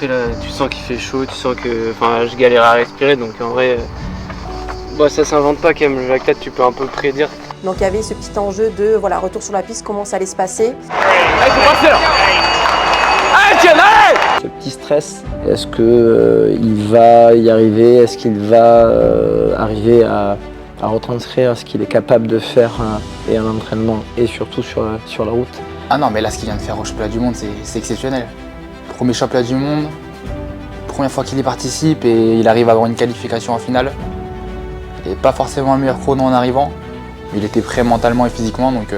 après là tu sens qu'il fait chaud, tu sens que je galère à respirer, donc en vrai ça s'invente pas quand même, le lactate tu peux un peu prédire. Donc il y avait ce petit enjeu de retour sur la piste, comment ça allait se passer. Ce petit stress, est-ce qu'il va y arriver? Est-ce qu'il va arriver à retranscrire ce qu'il est capable de faire et en entraînement et surtout sur la route? Ah non, mais là, ce qu'il vient de faire au championnat du monde, c'est exceptionnel. Premier championnat du monde, première fois qu'il y participe et il arrive à avoir une qualification en finale. Et pas forcément le meilleur chrono en arrivant, mais il était prêt mentalement et physiquement, donc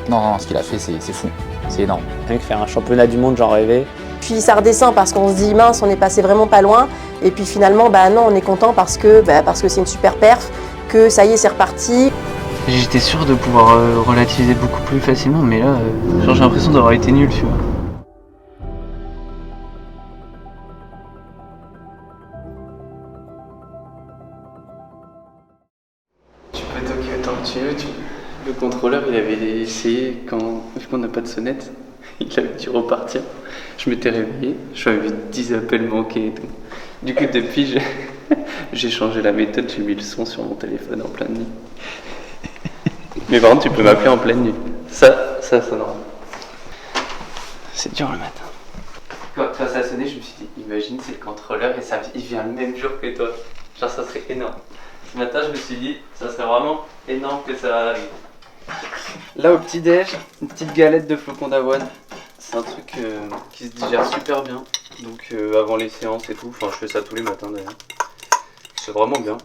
non, ce qu'il a fait, c'est fou, c'est énorme. Rien que faire un championnat du monde, j'en rêvais. Puis ça redescend parce qu'on se dit mince, on est passé vraiment pas loin. Et puis finalement, non, on est content parce que c'est une super perf, que ça y est, c'est reparti. J'étais sûr de pouvoir relativiser beaucoup plus facilement, mais là, j'ai l'impression d'avoir été nul, tu vois. Tu peux toquer autant que tu veux. Le contrôleur, il avait essayé, vu qu'on n'a pas de sonnette, il avait dû repartir. Je m'étais réveillé, j'avais vu 10 appels manqués et tout. Du coup, depuis, j'ai changé la méthode, j'ai mis le son sur mon téléphone en pleine nuit. Mais par contre, tu peux m'appeler en pleine nuit. Ça non. C'est dur le matin. Quand ça a sonné, je me suis dit, imagine, c'est le contrôleur et il vient le même jour que toi. Genre, ça serait énorme. Ce matin, je me suis dit, ça serait vraiment énorme que ça arrive. Là, au petit-déj, une petite galette de flocons d'avoine. C'est un truc qui se digère super bien. Donc, avant les séances et tout, je fais ça tous les matins d'ailleurs. C'est vraiment bien.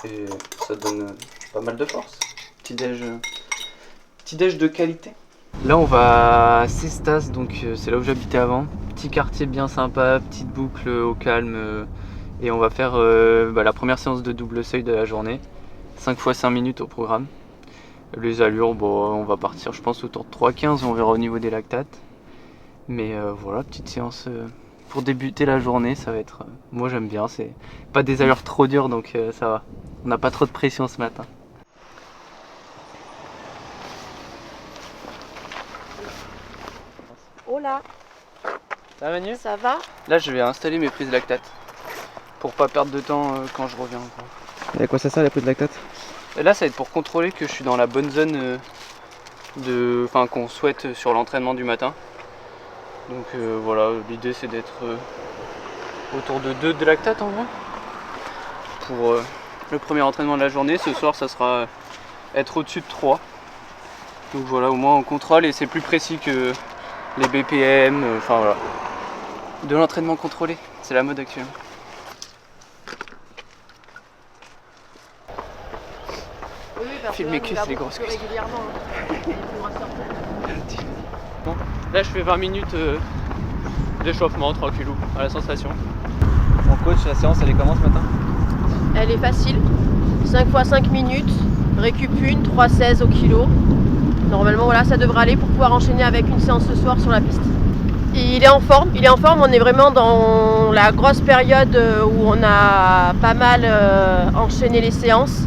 Et ça donne pas mal de force. Petit-déj de qualité. Là on va à Cestas, donc c'est là où j'habitais avant. Petit quartier bien sympa, petite boucle au calme. Et on va faire la première séance de double seuil de la journée. 5 x 5 minutes au programme. Les allures, on va partir je pense autour de 3,15, on verra au niveau des lactates. Mais voilà, petite séance pour débuter la journée, ça va être... moi j'aime bien, c'est pas des allures trop dures donc ça va. On n'a pas trop de pression ce matin. Oh là, Ça va Manu? ça va? Là je vais installer mes prises lactate pour pas perdre de temps quand je reviens. Et à quoi ça sert les prises de lactate? Et là ça va être pour contrôler que je suis dans la bonne zone qu'on souhaite sur l'entraînement du matin. Donc voilà, l'idée c'est d'être autour de 2 de lactate en vrai. Pour le premier entraînement de la journée, ce soir ça sera être au-dessus de 3. Donc voilà, au moins on contrôle et c'est plus précis que les BPM, voilà. De l'entraînement contrôlé, c'est la mode actuelle. Oui, parce Filme que mes là, cuisses, les grosses cuisses. régulièrement. Bon, là je fais 20 minutes d'échauffement, tranquillou, à la sensation. Mon coach, la séance, elle est comment ce matin? Elle est facile, 5 x 5 minutes, récup 1, 3,16 au kilo. Normalement voilà, ça devrait aller pour pouvoir enchaîner avec une séance ce soir sur la piste. Et il est en forme, on est vraiment dans la grosse période où on a pas mal enchaîné les séances.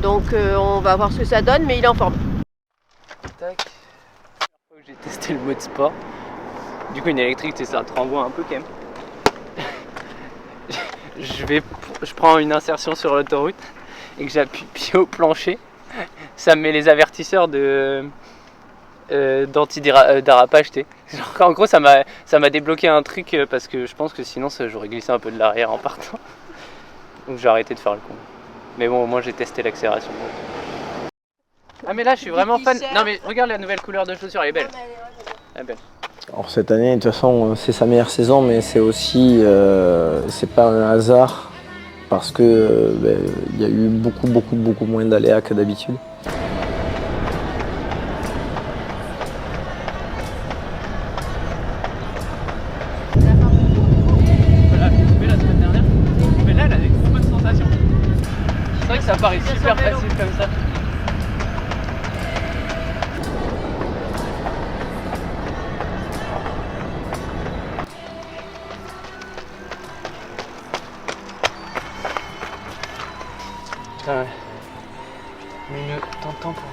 Donc on va voir ce que ça donne, mais il est en forme. Tac. J'ai testé le mode sport. Du coup une électrique, ça te renvoie un peu quand même. Je prends une insertion sur l'autoroute et que j'appuie pied au plancher. Ça me met les avertisseurs d'anti-dérapage. En gros ça m'a débloqué un truc parce que je pense que sinon j'aurais glissé un peu de l'arrière en partant. Donc j'ai arrêté de faire le con. Mais bon, au moins j'ai testé l'accélération. Ah mais là je suis vraiment fan. Non mais regarde la nouvelle couleur de chaussure, elle est belle. Elle est belle. Alors cette année, de toute façon, c'est sa meilleure saison, mais c'est aussi, c'est pas un hasard parce que il y a eu beaucoup moins d'aléas que d'habitude. Voilà, j'ai fait la semaine dernière. Mais là elle a des bonnes sensations. C'est vrai que ça paraît super facile comme ça. Putain, ouais. Mais t'entends pour...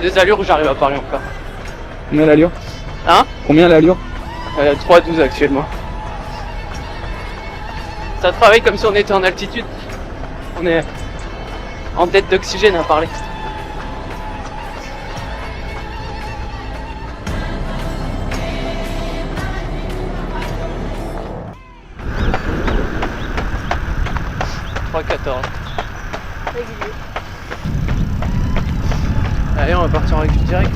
des allures où j'arrive à parler encore. Combien l'allure? Hein? Combien l'allure? 3,12 actuellement. Ça travaille comme si on était en altitude. On est en dette d'oxygène à parler. « 3,14. » Régulier. Allez, on va partir en récup direct.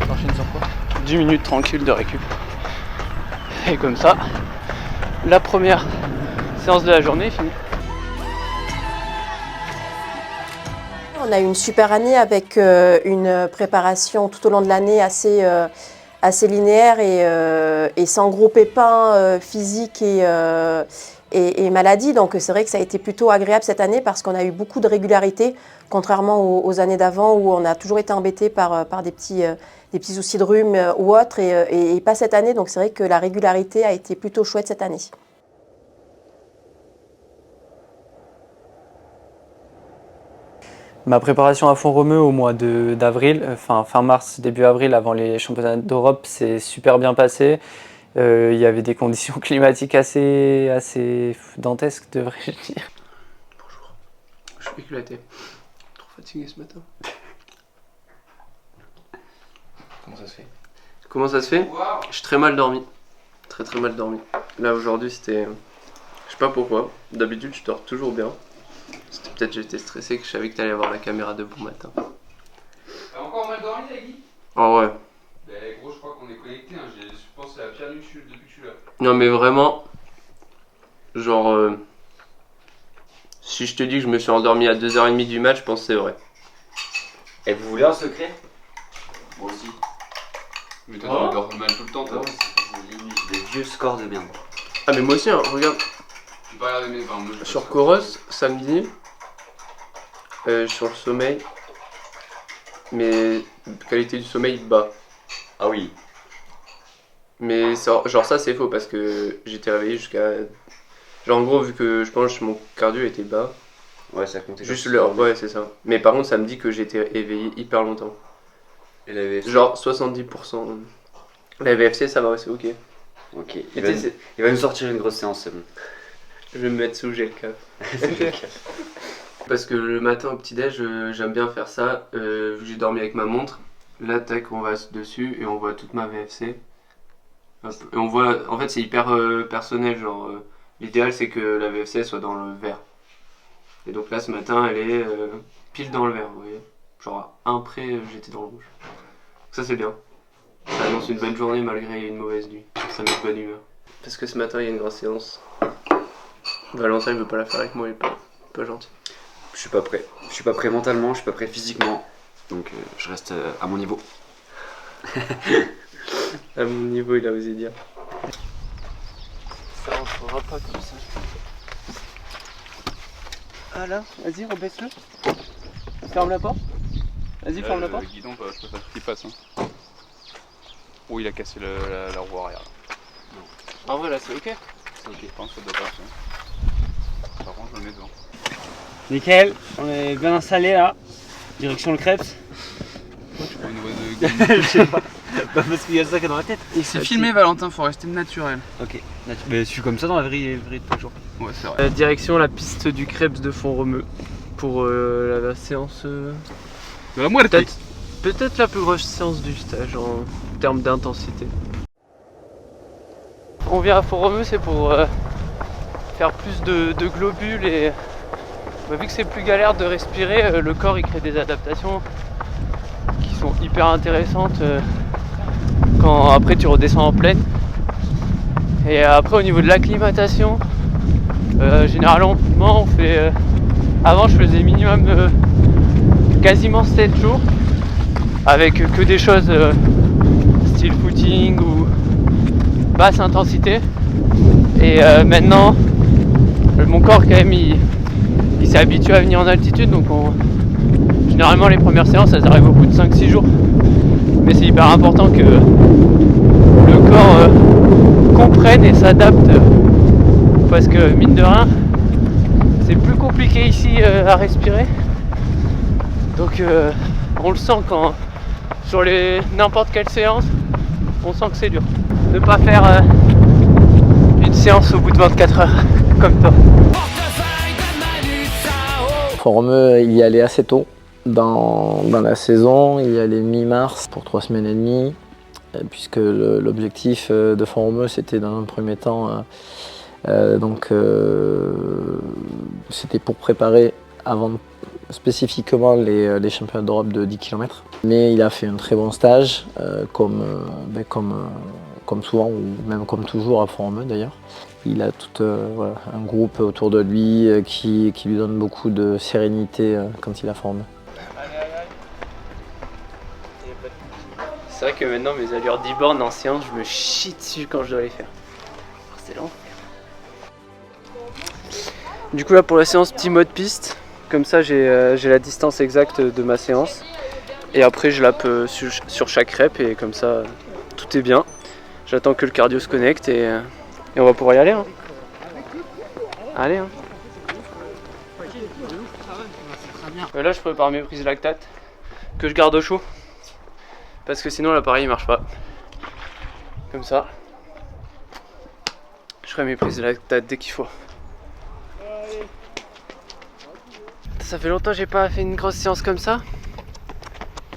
On enchaîne sur quoi? 10 minutes tranquille de récup. Et comme ça, la première séance de la journée est finie. On a eu une super année avec une préparation tout au long de l'année assez linéaire et sans gros pépins physiques et maladies. Donc c'est vrai que ça a été plutôt agréable cette année parce qu'on a eu beaucoup de régularité, contrairement aux années d'avant où on a toujours été embêté par des petits soucis de rhume ou autres et pas cette année. Donc c'est vrai que la régularité a été plutôt chouette cette année. Ma préparation à Font-Romeu au mois d'avril, fin mars, début avril, avant les championnats d'Europe, s'est super bien passé. Il y avait des conditions climatiques assez dantesques, devrais-je dire. Bonjour, je suis éclaté. Trop fatigué ce matin. Comment ça se fait? Comment ça se fait? J'ai très mal dormi. Très mal dormi. Là aujourd'hui c'était... Je sais pas pourquoi. D'habitude je dors toujours bien. C'était peut-être j'étais stressé que je savais que t'allais avoir la caméra de bon matin. T'as encore mal dormi, Nagui? Oh ouais. Bah gros, je crois qu'on est connecté, hein. Je pense que c'est la pire nuit depuis que je suis là. Non mais vraiment, genre, si je te dis que je me suis endormi à 2h30 du match, je pense que c'est vrai. Et vous voulez un secret? Moi aussi. Mais toi, tu dors mal tout le temps, toi. C'est des vieux scores de merde. Ah mais moi aussi, hein, regarde, J'ai pas regardé mes enfin, moi, je sur Coros, samedi, sur le sommeil, mais qualité du sommeil bas. Ah oui. Mais genre ça c'est faux parce que j'étais réveillé jusqu'à... Genre en gros vu que je pense que mon cardio était bas, Ouais, ça comptait. juste l'heure, ouais c'est ça. Mais par contre ça me dit que j'étais éveillé hyper longtemps. Et la VFC. Genre 70%. La VFC ça va, ouais, c'est ok. Ok. Et Il va nous sortir une grosse séance, c'est bon. Je vais me mettre sous GLK. C'est le cas. Parce que le matin au petit-déj, j'aime bien faire ça. Vu que j'ai dormi avec ma montre, là, tac, on va dessus et on voit toute ma VFC. Hop. Et on voit, en fait, c'est hyper personnel. Genre, l'idéal, c'est que la VFC soit dans le vert. Et donc là, ce matin, elle est pile dans le vert, vous voyez. Genre, à un près, j'étais dans le rouge. Ça, c'est bien. Ça annonce une bonne journée malgré une mauvaise nuit. Ça met de bonne humeur. Parce que ce matin, il y a une grosse séance. Valentin, il veut pas la faire avec moi, il est pas gentil. Je suis pas prêt. Je suis pas prêt mentalement, je suis pas prêt physiquement. Donc je reste à mon niveau. À mon niveau, il a osé dire. Ça rentrera pas comme ça. Ah là, vas-y, rebaisse-le. Ferme la porte. Vas-y, ferme la porte. Le guidon, je préfère qu'il passe. Hein. Oh, il a cassé la roue arrière. En vrai, là, c'est ok. C'est ok, je pense que ça doit passer. Par contre, je le mets devant. Nickel, on est bien installé là. Direction le Krebs. Au niveau de... Je sais pas. Pas parce qu'il y a ça qui est dans la tête. C'est filmé, Valentin, faut rester naturel. Ok. Mais je suis comme ça dans la vraie de tous les jours. Ouais, c'est vrai. Direction la piste du Krebs de Font-Romeu. Pour la séance. De la moelle, Peut-être la plus grosse séance du stage en termes d'intensité. On vient à Font-Romeu, c'est pour faire plus de globules et vu que c'est plus galère de respirer, le corps il crée des adaptations qui sont hyper intéressantes quand après tu redescends en plaine. Et après au niveau de l'acclimatation, généralement on fait... avant je faisais minimum quasiment 7 jours avec que des choses style footing ou basse intensité. Et maintenant mon corps quand même il s'est habitué à venir en altitude, donc généralement les premières séances elles arrivent au bout de 5-6 jours. Mais c'est hyper important que le corps comprenne et s'adapte parce que mine de rien c'est plus compliqué ici à respirer. Donc on le sent quand sur n'importe quelle séance, on sent que c'est dur. Ne pas faire une séance au bout de 24 heures, comme toi. Formeux, il y allait assez tôt dans la saison, il y allait mi-mars pour 3 semaines et demie, puisque l'objectif de Formeux c'était dans un premier temps, c'était pour préparer avant spécifiquement les championnats d'Europe de 10 km. Mais il a fait un très bon stage, comme souvent, ou même comme toujours à Formeux d'ailleurs. Il a tout un groupe autour de lui qui lui donne beaucoup de sérénité quand il a Formeux. C'est vrai que maintenant mes allures d'10 bornes en séance, je me chie dessus quand je dois les faire. C'est l'enfer. Du coup là pour la séance petit mode piste, comme ça j'ai la distance exacte de ma séance. Et après je lappe sur chaque rep et comme ça tout est bien. J'attends que le cardio se connecte et on va pouvoir y aller. Hein. Allez. Hein. Là je prépare mes prises lactate que je garde au chaud. Parce que sinon l'appareil il marche pas. Comme ça. Je ferai mes prises de lactate dès qu'il faut. Ça fait longtemps que j'ai pas fait une grosse séance comme ça.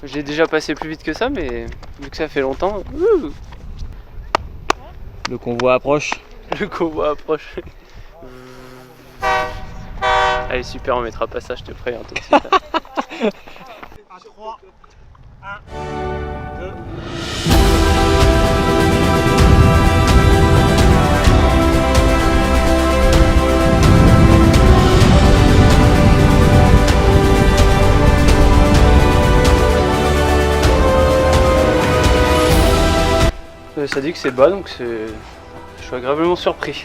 J'ai déjà passé plus vite que ça, mais vu que ça fait longtemps. Le convoi approche. Le convoi approche. Allez super, on mettra pas ça, je te préviens tout de suite. 3, 1, 2. Ça dit que c'est bas, donc je suis agréablement surpris.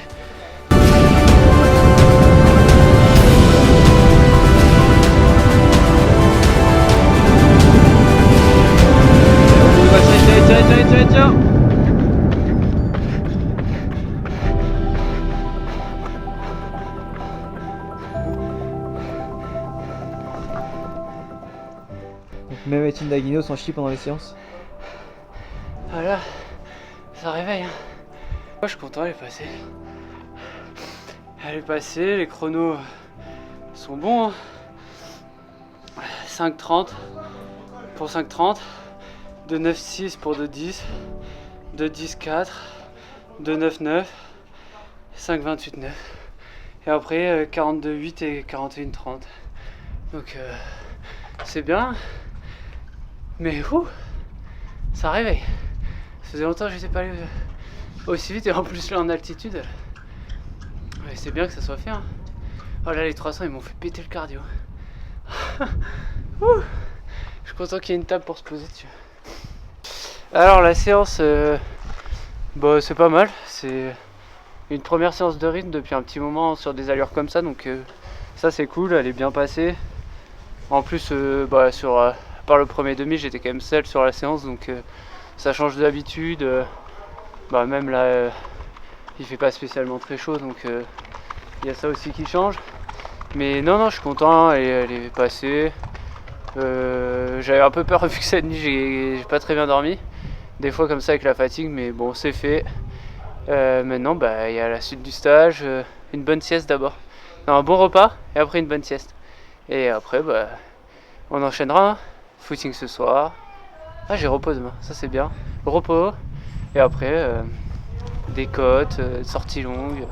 Tiens. Donc même Etienne Daguino s'en chie pendant les séances. Voilà, ça réveille. Hein. Moi je suis content, elle est passée. Elle est passée, les chronos sont bons. Hein. 5,30 pour 5,30. 2,96 pour 2,10. 2,10,4. 2,99. 5,28,9. Et après 42,8 et 41,30. Donc c'est bien. Mais ça réveille. Ça faisait longtemps que je n'étais pas allé aussi vite et en plus là en altitude. Ouais, c'est bien que ça soit fait. Hein. Oh là les 300 ils m'ont fait péter le cardio. Je suis content qu'il y ait une table pour se poser dessus. Alors la séance, c'est pas mal. C'est une première séance de rythme depuis un petit moment sur des allures comme ça. Donc ça c'est cool, elle est bien passée. En plus par le premier demi j'étais quand même seul sur la séance. Donc ça change d'habitude. Même là il fait pas spécialement très chaud. Donc il y a ça aussi qui change. Mais non, je suis content, elle est passée. J'avais un peu peur vu que cette nuit j'ai pas très bien dormi. Des fois comme ça avec la fatigue, mais bon c'est fait. Maintenant il y a la suite du stage, une bonne sieste d'abord. Non, un bon repas et après une bonne sieste. Et après on enchaînera. Hein. Footing ce soir. Ah j'ai repos demain, ça c'est bien. Repos. Et après des côtes, sorties longues.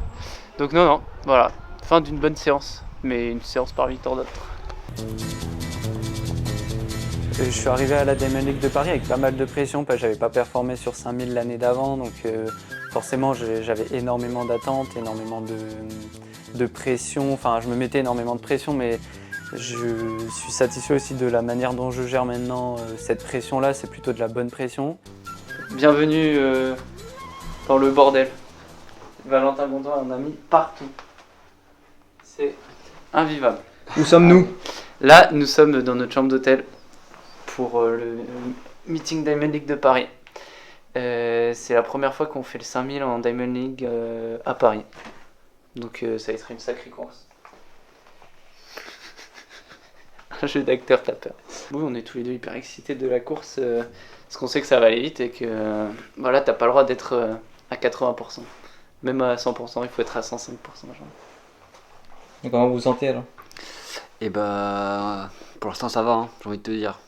Donc non, voilà. Fin d'une bonne séance. Mais une séance par 8 heures d'autres. Je suis arrivé à la Diamond League de Paris avec pas mal de pression parce que j'avais pas performé sur 5000 l'année d'avant, donc forcément j'avais énormément d'attentes, énormément de pression, enfin je me mettais énormément de pression, mais je suis satisfait aussi de la manière dont je gère maintenant cette pression-là, c'est plutôt de la bonne pression. Bienvenue dans le bordel. Valentin Gondouin en a mis partout. C'est invivable. Où sommes-nous? Là, nous sommes dans notre chambre d'hôtel pour le meeting Diamond League de Paris. C'est la première fois qu'on fait le 5000 en Diamond League à Paris. Donc ça va être une sacrée course. Un jeu d'acteur, t'as peur. Oui, on est tous les deux hyper excités de la course, parce qu'on sait que ça va aller vite et que voilà, t'as pas le droit d'être à 80%. Même à 100%, il faut être à 105%. Genre. Et comment vous vous sentez alors? Et bah, pour l'instant ça va, hein, j'ai envie de te dire.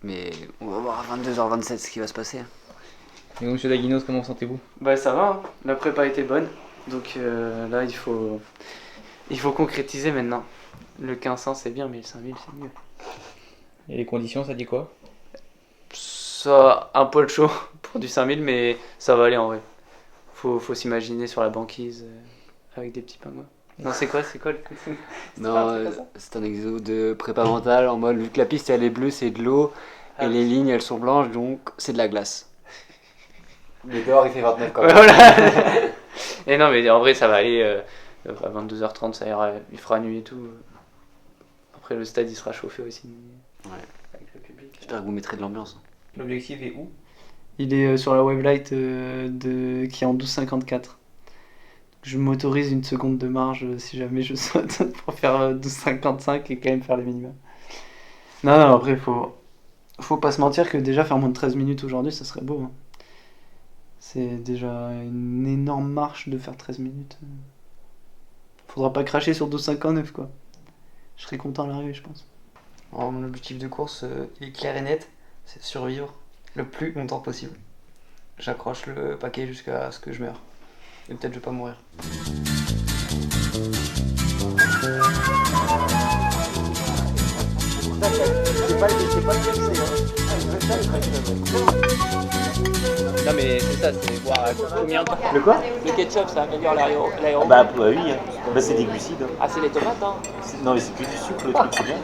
Mais on va voir à 22h27 ce qui va se passer. Et vous, monsieur Daguinos, comment vous sentez-vous? Bah ça va, hein. La prépa était bonne, donc là il faut concrétiser maintenant. Le 1500 c'est bien, mais le 5000 c'est mieux. Et les conditions, ça dit quoi? Ça un poil chaud pour du 5000, mais ça va aller en vrai. Faut s'imaginer sur la banquise avec des petits pingouins. Non, c'est quoi le Non, c'est un exo de prépa mentale en mode vu que la piste elle est bleue, c'est de l'eau et les lignes elles sont blanches donc c'est de la glace. Mais dehors il fait 29 quand Ouais, même. voilà. Et non, mais en vrai, ça va aller à 22h30, ça ira, il fera nuit et tout. Après, le stade il sera chauffé aussi. Ouais. Avec le public. J'espère que vous mettrez de l'ambiance. L'objectif est où? Il est sur la Wavelight qui est en 12,54. Je m'autorise une seconde de marge si jamais je saute pour faire 12,55 et quand même faire les minima. Non, après, faut pas se mentir que déjà faire moins de 13 minutes aujourd'hui, ça serait beau. Hein. C'est déjà une énorme marche de faire 13 minutes. Faudra pas cracher sur 12,59 quoi. Je serais content à l'arrivée, je pense. Alors, mon objectif de course, il est clair et net, c'est de survivre le plus longtemps possible. J'accroche le paquet jusqu'à ce que je meure. Et peut-être je vais pas mourir. Non mais c'est ça, c'est voir combien de temps. Le quoi? Le ketchup, ça améliore l'aéro. Bah oui, bah, c'est des glucides. Hein. Ah, c'est les tomates, hein. Non mais c'est que du sucre le truc, c'est bien.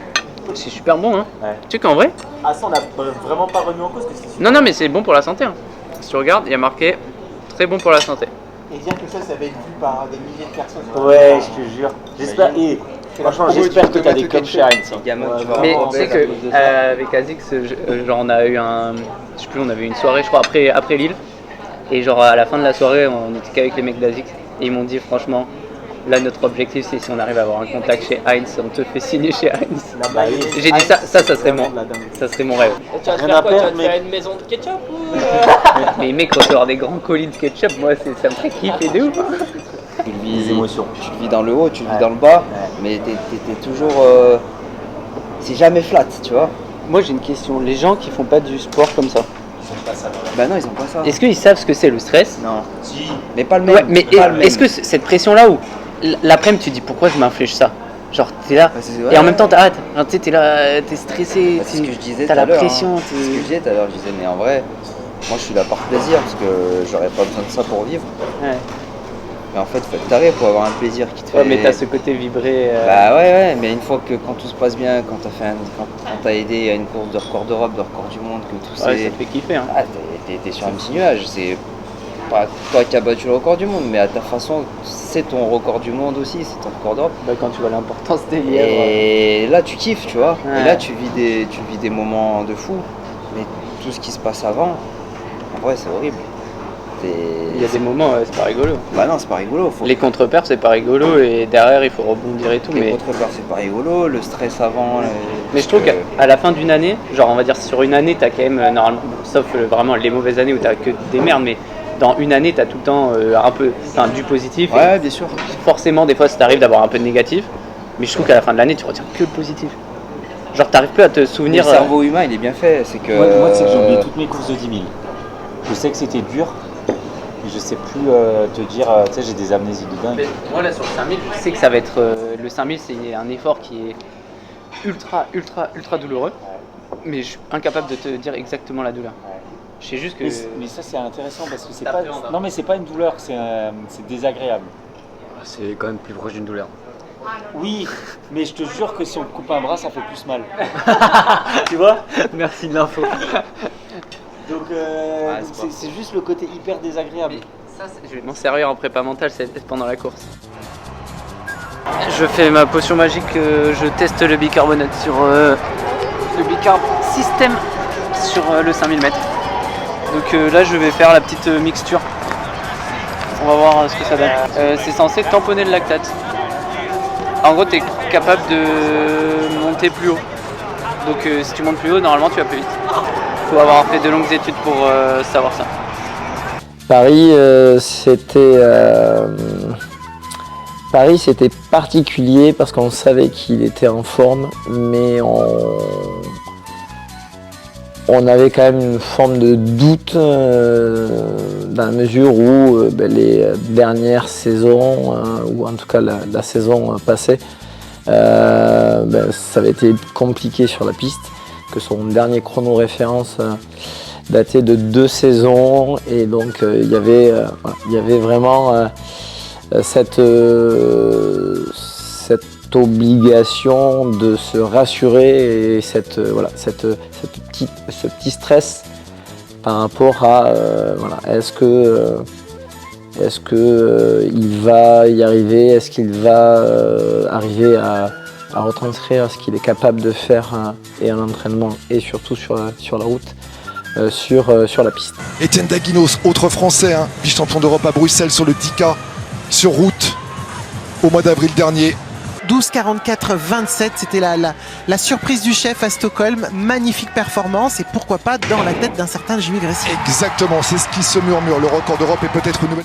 C'est super bon, hein. Ouais. Tu sais qu'en vrai. Ah ça on a vraiment pas remis en cause que c'est super. Non, mais c'est bon pour la santé. Hein. Si tu regardes, il y a marqué très bon pour la santé. Et dire que ça va être vu par des milliers de personnes. Ouais, je te jure. J'espère. Et franchement, j'espère que t'as des clubs chez Heinz. Mais tu sais que avec Azix, genre on a eu je sais plus, on avait une soirée, je crois après Lille. Et genre à la fin de la soirée, on était qu'avec les mecs d'Azix. Et ils m'ont dit franchement, là notre objectif c'est si on arrive à avoir un contact chez Heinz, on te fait signer chez Heinz. J'ai dit ça serait mon rêve. Tu vas te faire quoi? Tu vas te faire une maison de ketchup ou Mais mec, recevoir des grands colis de ketchup, moi ça me fait kiffer de ouf. Tu le vis dans le haut, tu le vis dans le bas, mais t'es toujours... c'est jamais flat, tu vois. Moi j'ai une question, les gens qui font pas du sport comme ça, Bah non, ils ont pas ça. est-ce qu'ils savent ce que c'est le stress? Non. Si. Mais pas le même. Ouais, mais pas le même. est-ce que cette pression là où l'après-midi tu dis pourquoi je m'inflige ça? Genre t'es là Ouais, et en même temps t'arrêtes, tu sais t'es là, t'es stressé, c'est ce que je disais t'as tout à la l'heure, pression. hein. C'est ce que je disais tout à l'heure, je disais mais en vrai, moi je suis là par plaisir parce que j'aurais pas besoin de ça pour vivre. Ouais. Mais en fait faut être taré pour avoir un plaisir qui te fait... Ouais, mais t'as ce côté vibré. Bah ouais, mais une fois que quand tout se passe bien, quand t'as aidé à une course de record d'Europe, de record du monde, que tout Ouais, c'est... ça te fait kiffer. Hein. Ah, t'es sur un petit nuage, c'est pas toi qui as battu le record du monde, mais à ta façon, c'est ton record du monde aussi, c'est ton record d'Europe. Bah, quand tu vois l'importance des lièvres. Et là tu kiffes, tu vois, Ouais. et là tu vis des moments de fou, mais tout ce qui se passe avant, en vrai c'est horrible. Il y a des moments, c'est pas rigolo. Bah non, c'est pas rigolo. Les contre-pairs, c'est pas rigolo et derrière, il faut rebondir et tout. Les contre-pairs, c'est pas rigolo, le stress avant. Mais je trouve qu'à la fin d'une année, genre on va dire sur une année, t'as quand même normalement, sauf vraiment les mauvaises années où t'as que des merdes, mais dans une année, t'as tout le temps un peu du positif. Ouais, bien sûr. Forcément, des fois, ça t'arrive d'avoir un peu de négatif, mais je trouve qu'à la fin de l'année, tu retiens que le positif. Genre, t'arrives plus à te souvenir. Le cerveau humain, il est bien fait. C'est que. Moi, c'est que j'ai oublié toutes mes courses de 10 000. Je sais que c'était dur. Je sais plus te dire, tu sais, j'ai des amnésies de dingue. Mais moi là sur le 5000, je sais que ça va être. Le 5000, c'est un effort qui est ultra douloureux. Mais je suis incapable de te dire exactement la douleur. Je sais juste que. Mais ça, c'est intéressant parce que c'est pas. Non, mais c'est pas une douleur, c'est désagréable. C'est quand même plus proche d'une douleur. Oui, mais je te jure que si on te coupe un bras, ça fait plus mal. Tu vois? Merci de l'info. Donc c'est juste le côté hyper désagréable. Ça, je vais m'en servir en prépa mentale pendant la course. Je fais ma potion magique, je teste le bicarbonate sur le bicarb système sur le 5000 mètres. Donc là je vais faire la petite mixture. On va voir ce que ça donne. C'est censé tamponner le lactate. En gros tu es capable de monter plus haut. Donc si tu montes plus haut, normalement tu vas plus vite. Faut avoir fait de longues études pour savoir ça. Paris, c'était particulier parce qu'on savait qu'il était en forme, mais on avait quand même une forme de doute dans la mesure où les dernières saisons, ou en tout cas la saison passée, ça avait été compliqué sur la piste, que son dernier chrono référence datait de 2 saisons, et donc il y avait vraiment cette obligation de se rassurer et ce petit stress par rapport à est-ce que il va y arriver, est-ce qu'il va arriver à retranscrire ce qu'il est capable de faire et en entraînement et surtout sur la route, sur la piste. Etienne Daguinos, autre français, vice-champion d'Europe à Bruxelles sur le 10K sur route au mois d'avril dernier. 12:44-27, c'était la surprise du chef à Stockholm. Magnifique performance et pourquoi pas dans la tête d'un certain Jimmy Gressy. Exactement, c'est ce qui se murmure. Le record d'Europe est peut-être une nouvelle...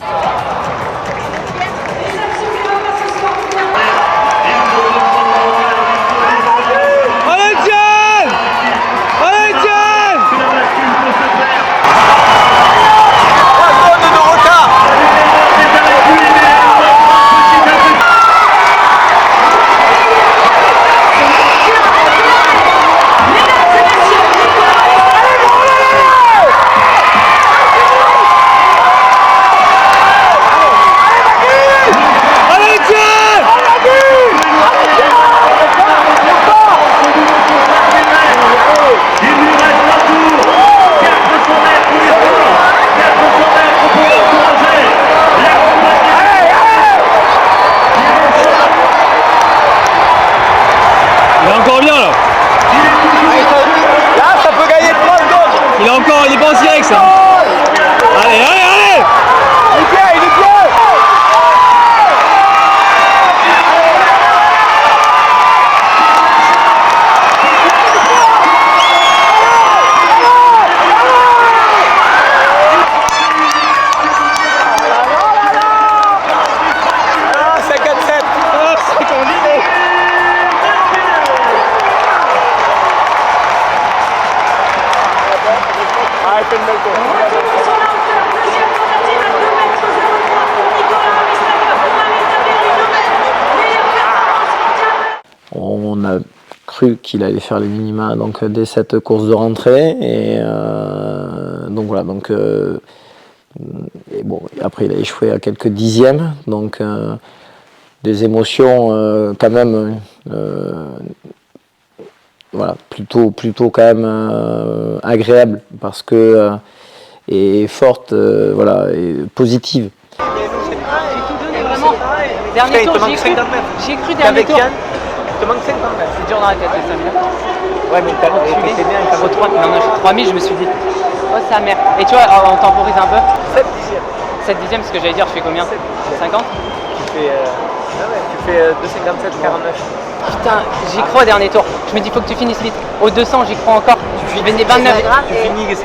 Il est pas en direct ça. Allez, allez, allez. Il est bien, il est bien. On a cru qu'il allait faire les minima donc dès cette course de rentrée, et donc voilà, donc et bon, après il a échoué à quelques dixièmes, donc des émotions quand même voilà, plutôt quand même agréables, parce que et forte, voilà, et positive. Dernier tour, j'ai cru dernier tour. Il te manque 50 mètres. C'est dur dans la tête les 5 000. Ouais, mais t'as bien, il faut 3 000. Non, j'ai 3 000, je me suis dit. Oh, sa mère. Et tu vois, on temporise un peu. 7 dixièmes. 7 dixièmes, ce que j'allais dire, je fais combien? 50. Tu fais 2,57, 49. Putain, j'y crois au dernier tour. Je me dis, faut que tu finisses vite. Au 200, j'y crois encore. Tu venais 29. Tu finis 58,8.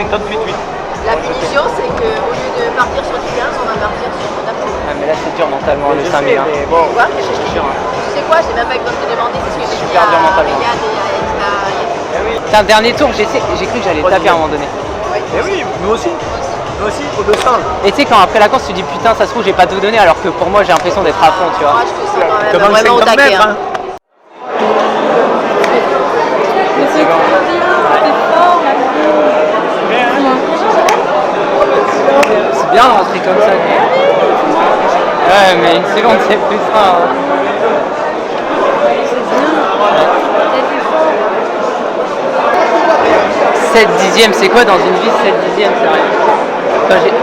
La punition, c'est qu'au lieu de partir sur du 15, on va partir sur mon absent. Ah, mais là, c'est dur mentalement, le 5000. Mais bon, je suis sûr. Tu sais quoi, j'ai même pas eu besoin de te demander, c'est ce que j'ai dit super dur mentalement. Yann et C'est un dernier tour, j'ai cru que j'allais taper à un moment donné. Et oui, nous aussi. Nous aussi, au 200. Et tu sais, quand après la course, tu dis putain, ça se trouve, j'ai pas tout donné, alors que pour moi, j'ai l'impression d'être à fond, tu vois. Moi, je te sens quand même vraiment au taquet. C'est bien de rentrer comme ça. Ouais, mais une seconde, c'est plus ça. 7 dixièmes, c'est quoi dans une vie 7 dixièmes, c'est rien.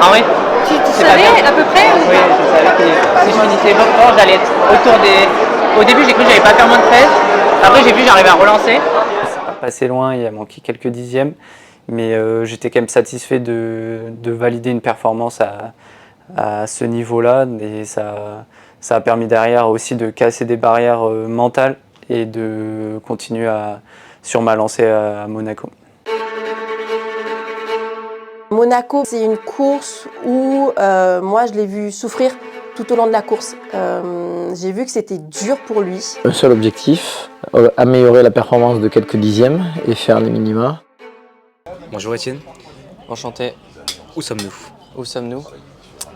Ah ouais? Tu savais à peu près ou oui, je savais que si je finissais fort, j'allais être autour des... Au début, j'ai cru que j'allais pas faire moins de 13. Après, j'ai vu que j'arrivais à relancer. C'est pas passé loin, il a manqué quelques dixièmes. Mais j'étais quand même satisfait de valider une performance à ce niveau-là. Et ça a permis derrière aussi de casser des barrières mentales et de continuer sur ma lancée à Monaco. Monaco, c'est une course où moi je l'ai vu souffrir tout au long de la course. J'ai vu que c'était dur pour lui. Un seul objectif, améliorer la performance de quelques dixièmes et faire les minima. Bonjour Étienne. Enchanté. Où sommes-nous? Où sommes-nous?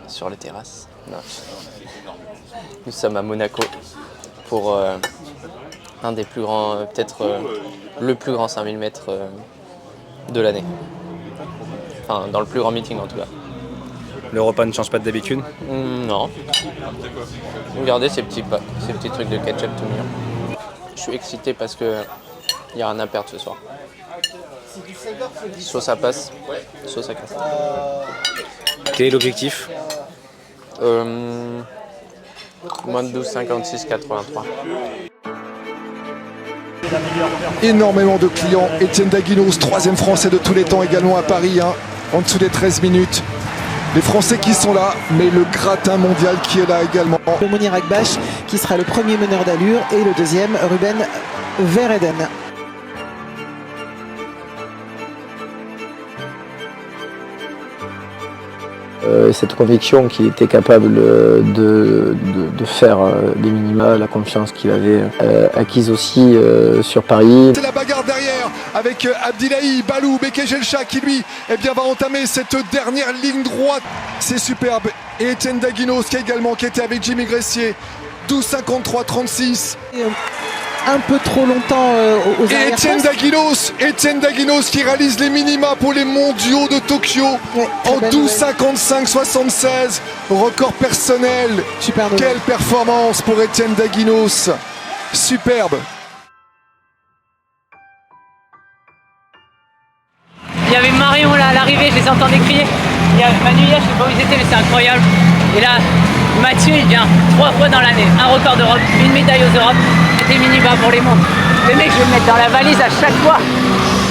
Sur les terrasses. Non. Nous sommes à Monaco pour un des plus grands, peut-être le plus grand 5000 mètres de l'année. Enfin, dans le plus grand meeting en tout cas. Le repas ne change pas d'habitude? Non. Regardez ces petits trucs de ketchup tout mignons. Je suis excité parce que il y a rien à perdre ce soir. Soit ça passe, soit ça casse. Quel est l'objectif? Moins de 12,56, 83. Énormément de clients. Étienne Daguinos, 3e Français de tous les temps également à Paris, hein, en dessous des 13 minutes. Les Français qui sont là, mais le gratin mondial qui est là également. Le Mounir Akbash qui sera le premier meneur d'allure et le deuxième, Ruben Verheyden. Cette conviction qu'il était capable de faire des minima, la confiance qu'il avait acquise aussi sur Paris. C'est la bagarre derrière avec Abdillahi Balou Bekejelcha qui lui va entamer cette dernière ligne droite. C'est superbe. Et Étienne Daguinos qui était avec Jimmy Gressier. 12,53,36. Un peu trop longtemps aux et Étienne Daguinos qui réalise les minima pour les mondiaux de Tokyo en 12,55,76. Record personnel. Super. Quelle performance pour Étienne Daguinos. Superbe. Il y avait Marion là à l'arrivée, je les entendais crier. Il y a Manu, je sais pas où ils étaient, mais c'est incroyable. Et là, Mathieu, il vient 3 fois dans l'année. Un record d'Europe, une médaille aux Europes, et des minima pour les mondes. Le mec, je vais le mettre dans la valise à chaque fois.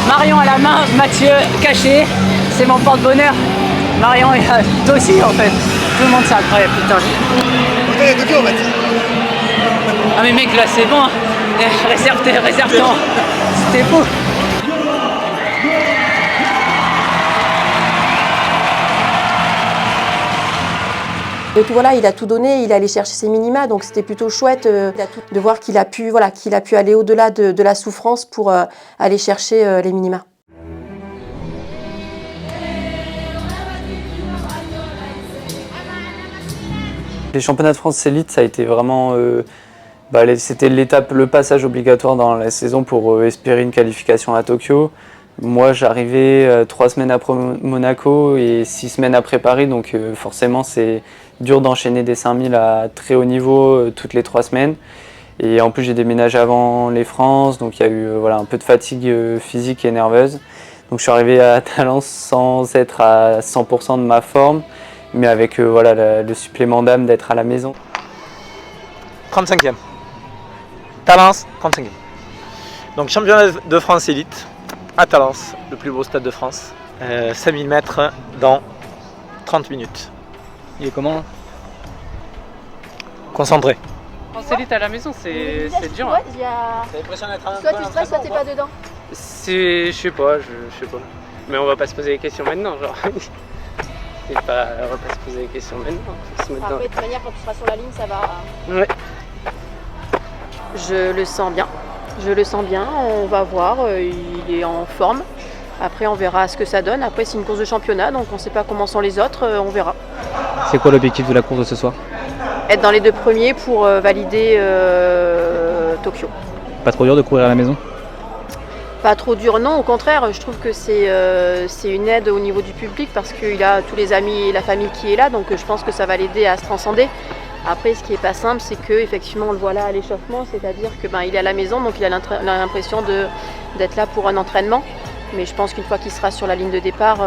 Marion à la main, Mathieu caché. C'est mon porte-bonheur. Marion et toi aussi en fait. Tout le monde, c'est incroyable, putain. Ah mais mec, là c'est bon. Hein. Réserve-toi. C'était fou. Et tout, voilà, il a tout donné, il est allé chercher ses minima, donc c'était plutôt chouette de voir qu'il a pu aller au-delà de la souffrance pour aller chercher les minima. Les championnats de France élite, ça a été vraiment, c'était le passage obligatoire dans la saison pour espérer une qualification à Tokyo. Moi, j'arrivais 3 semaines après Monaco et 6 semaines après Paris, donc forcément, c'est dur d'enchaîner des 5000 à très haut niveau toutes les 3 semaines. Et en plus, j'ai déménagé avant les France, donc il y a eu un peu de fatigue physique et nerveuse. Donc je suis arrivé à Talence sans être à 100% de ma forme, mais avec le supplément d'âme d'être à la maison. 35e. Talence, 35e. Donc championnat de France élite. À Talence, le plus beau stade de France, 5000 mètres dans 30 minutes. Il est comment? Concentré. France élite à la maison, c'est dur. Ouais, t'as l'impression d'être un peu. Soit tu stresses, soit t'es pas dedans. Je sais pas. Mais on va pas se poser les questions maintenant, genre. On va pas se poser les questions maintenant. Après, de toute manière, quand tu seras sur la ligne, ça va. Ouais. Je le sens bien, on va voir, il est en forme. Après, on verra ce que ça donne. Après, c'est une course de championnat, donc on ne sait pas comment sont les autres, on verra. C'est quoi l'objectif de la course de ce soir? Être dans les 2 premiers pour valider Tokyo. Pas trop dur de courir à la maison? Pas trop dur, non, au contraire, je trouve que c'est une aide au niveau du public parce qu'il a tous les amis et la famille qui est là, donc je pense que ça va l'aider à se transcender. Après, ce qui n'est pas simple, c'est qu'effectivement, on le voit là à l'échauffement, c'est-à-dire qu'il est à la maison, donc il a l'impression d'être là pour un entraînement. Mais je pense qu'une fois qu'il sera sur la ligne de départ,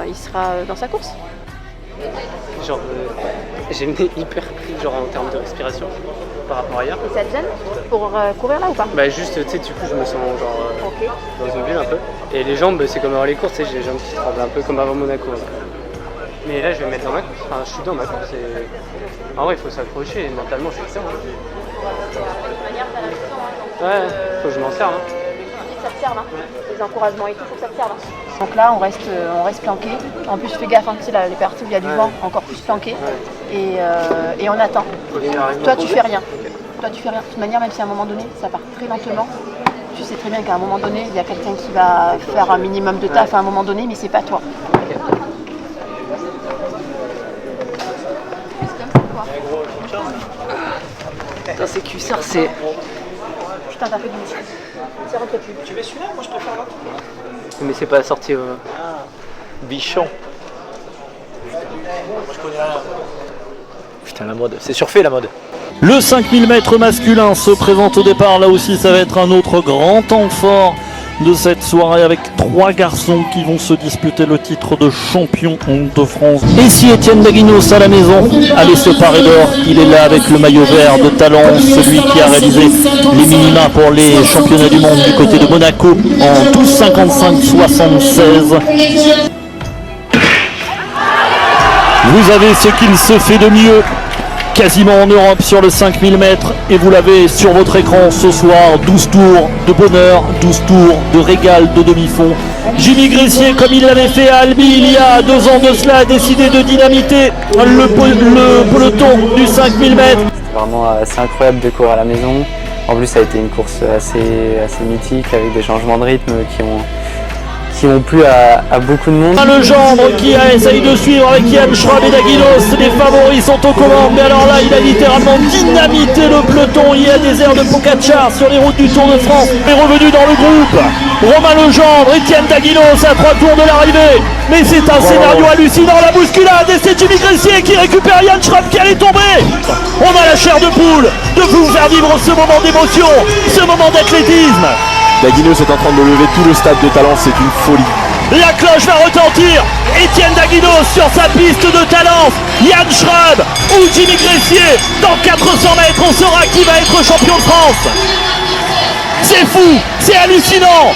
il sera dans sa course. Genre, j'ai le nez hyper pris, en termes de respiration par rapport à hier. Et ça te gêne pour courir là ou pas? Bah juste, du coup, je me sens dans une bulle un peu. Et les jambes, c'est comme avant les courses, j'ai les jambes qui tremblent un peu comme avant Monaco. Mais là, je vais me mettre dans ma course. Enfin, je suis dans ma course. En vrai, il faut s'accrocher. Mentalement, je suis dedans. De toute manière, t'as la leçon. Ouais, faut que je m'en serve. Ça te serve, hein. Les encouragements et tout, faut que ça te serve. Hein. Donc là, on reste planqué. En plus, fais gaffe, hein, tu sais, les parties où il y a du vent, encore plus planqué. Et on attend. Toi, tu fais rien. Toi, tu fais rien. De toute manière, même si à un moment donné, ça part très lentement, tu sais très bien qu'à un moment donné, il y a quelqu'un qui va faire un minimum de taf à un moment donné, mais c'est pas toi. Putain, ces cuissards, c'est... Putain, t'as fait du muscle. C'est rentré plus. Tu veux celui-là? Moi, je préfère l'autre. Mais c'est pas sorti... Bichon. Moi, je connais rien. Putain, la mode. C'est surfait, la mode. Le 5000 mètres masculin se présente au départ. Là aussi, ça va être un autre grand temps fort de cette soirée avec 3 garçons qui vont se disputer le titre de champion de France. Et si Étienne Daguinos à la maison allait se parer d'or, il est là avec le maillot vert de Talence, celui qui a réalisé les minima pour les championnats du monde du côté de Monaco en 12,55,76. Vous avez ce qu'il se fait de mieux quasiment en Europe sur le 5000 mètres et vous l'avez sur votre écran ce soir. 12 tours de bonheur, 12 tours de régal de demi-fond. Jimmy Gressier, comme il l'avait fait à Albi il y a 2 ans de cela, a décidé de dynamiter le peloton du 5000 mètres. C'est vraiment assez incroyable de courir à la maison. En plus, ça a été une course assez mythique avec des changements de rythme qui ont plu à beaucoup de monde. Le gendre qui essaye de suivre avec Yann Schramm et Daguinos, les favoris sont aux commandes, mais alors là il a littéralement dynamité le peloton. Il y a des airs de Pogačar sur les routes du Tour de France. Il est revenu dans le groupe, Romain Legendre, Étienne Daguinos à 3 tours de l'arrivée, mais c'est un scénario hallucinant, la bousculade, et c'est Jimmy Gressier qui récupère Yann Schramm qui allait tomber. On a la chair de poule de vous faire vivre ce moment d'émotion, ce moment d'athlétisme. Daguinos est en train de lever tout le stade de Talence, c'est une folie. La cloche va retentir. Étienne Daguinos sur sa piste de Talence. Yann Schramm ou Jimmy Gressier. Dans 400 mètres, on saura qui va être champion de France. C'est fou, c'est hallucinant.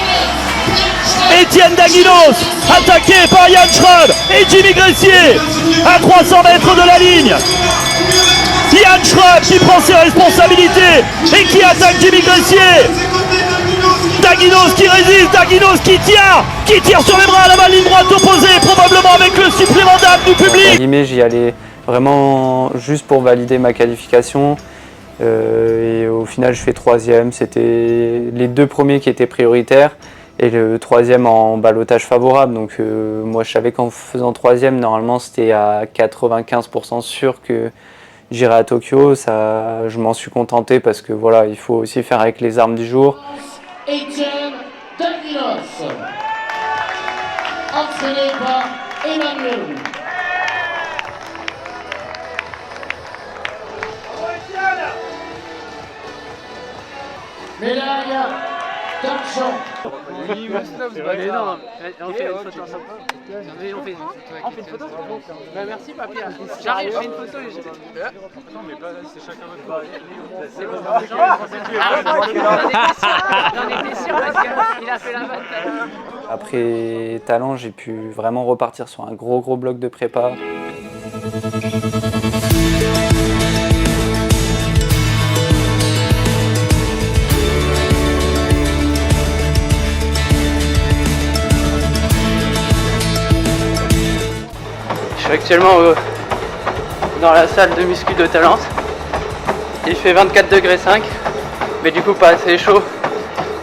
Étienne Daguinos attaqué par Yann Schramm et Jimmy Gressier à 300 mètres de la ligne. Yann Schramm qui prend ses responsabilités et qui attaque Jimmy Gressier. Daguinos qui résiste, Daguinos qui tire sur les bras à la ligne droite opposée, probablement avec le supplément d'âme du public. J'y allais vraiment juste pour valider ma qualification et au final je fais 3e. C'était les 2 premiers qui étaient prioritaires et le 3e en ballottage favorable. Donc moi je savais qu'en faisant 3e, normalement c'était à 95% sûr que j'irai à Tokyo. Ça, je m'en suis contenté parce que voilà, il faut aussi faire avec les armes du jour. Étienne Daguinos, entraîné par Emmanuel Roux. Médaille d'argent. On fait une photo ensemble. On fait une photo. Bah merci papy. J'arrive, je fais une photo et je... Non mais pas c'est chacun votre tour. C'est bon. On était sûr parce qu'il a fait la vanne. Après Talent, j'ai pu vraiment repartir sur un gros bloc de prépa. Je suis actuellement dans la salle de muscu de Talence. Il fait 24,5 degrés, mais du coup pas assez chaud.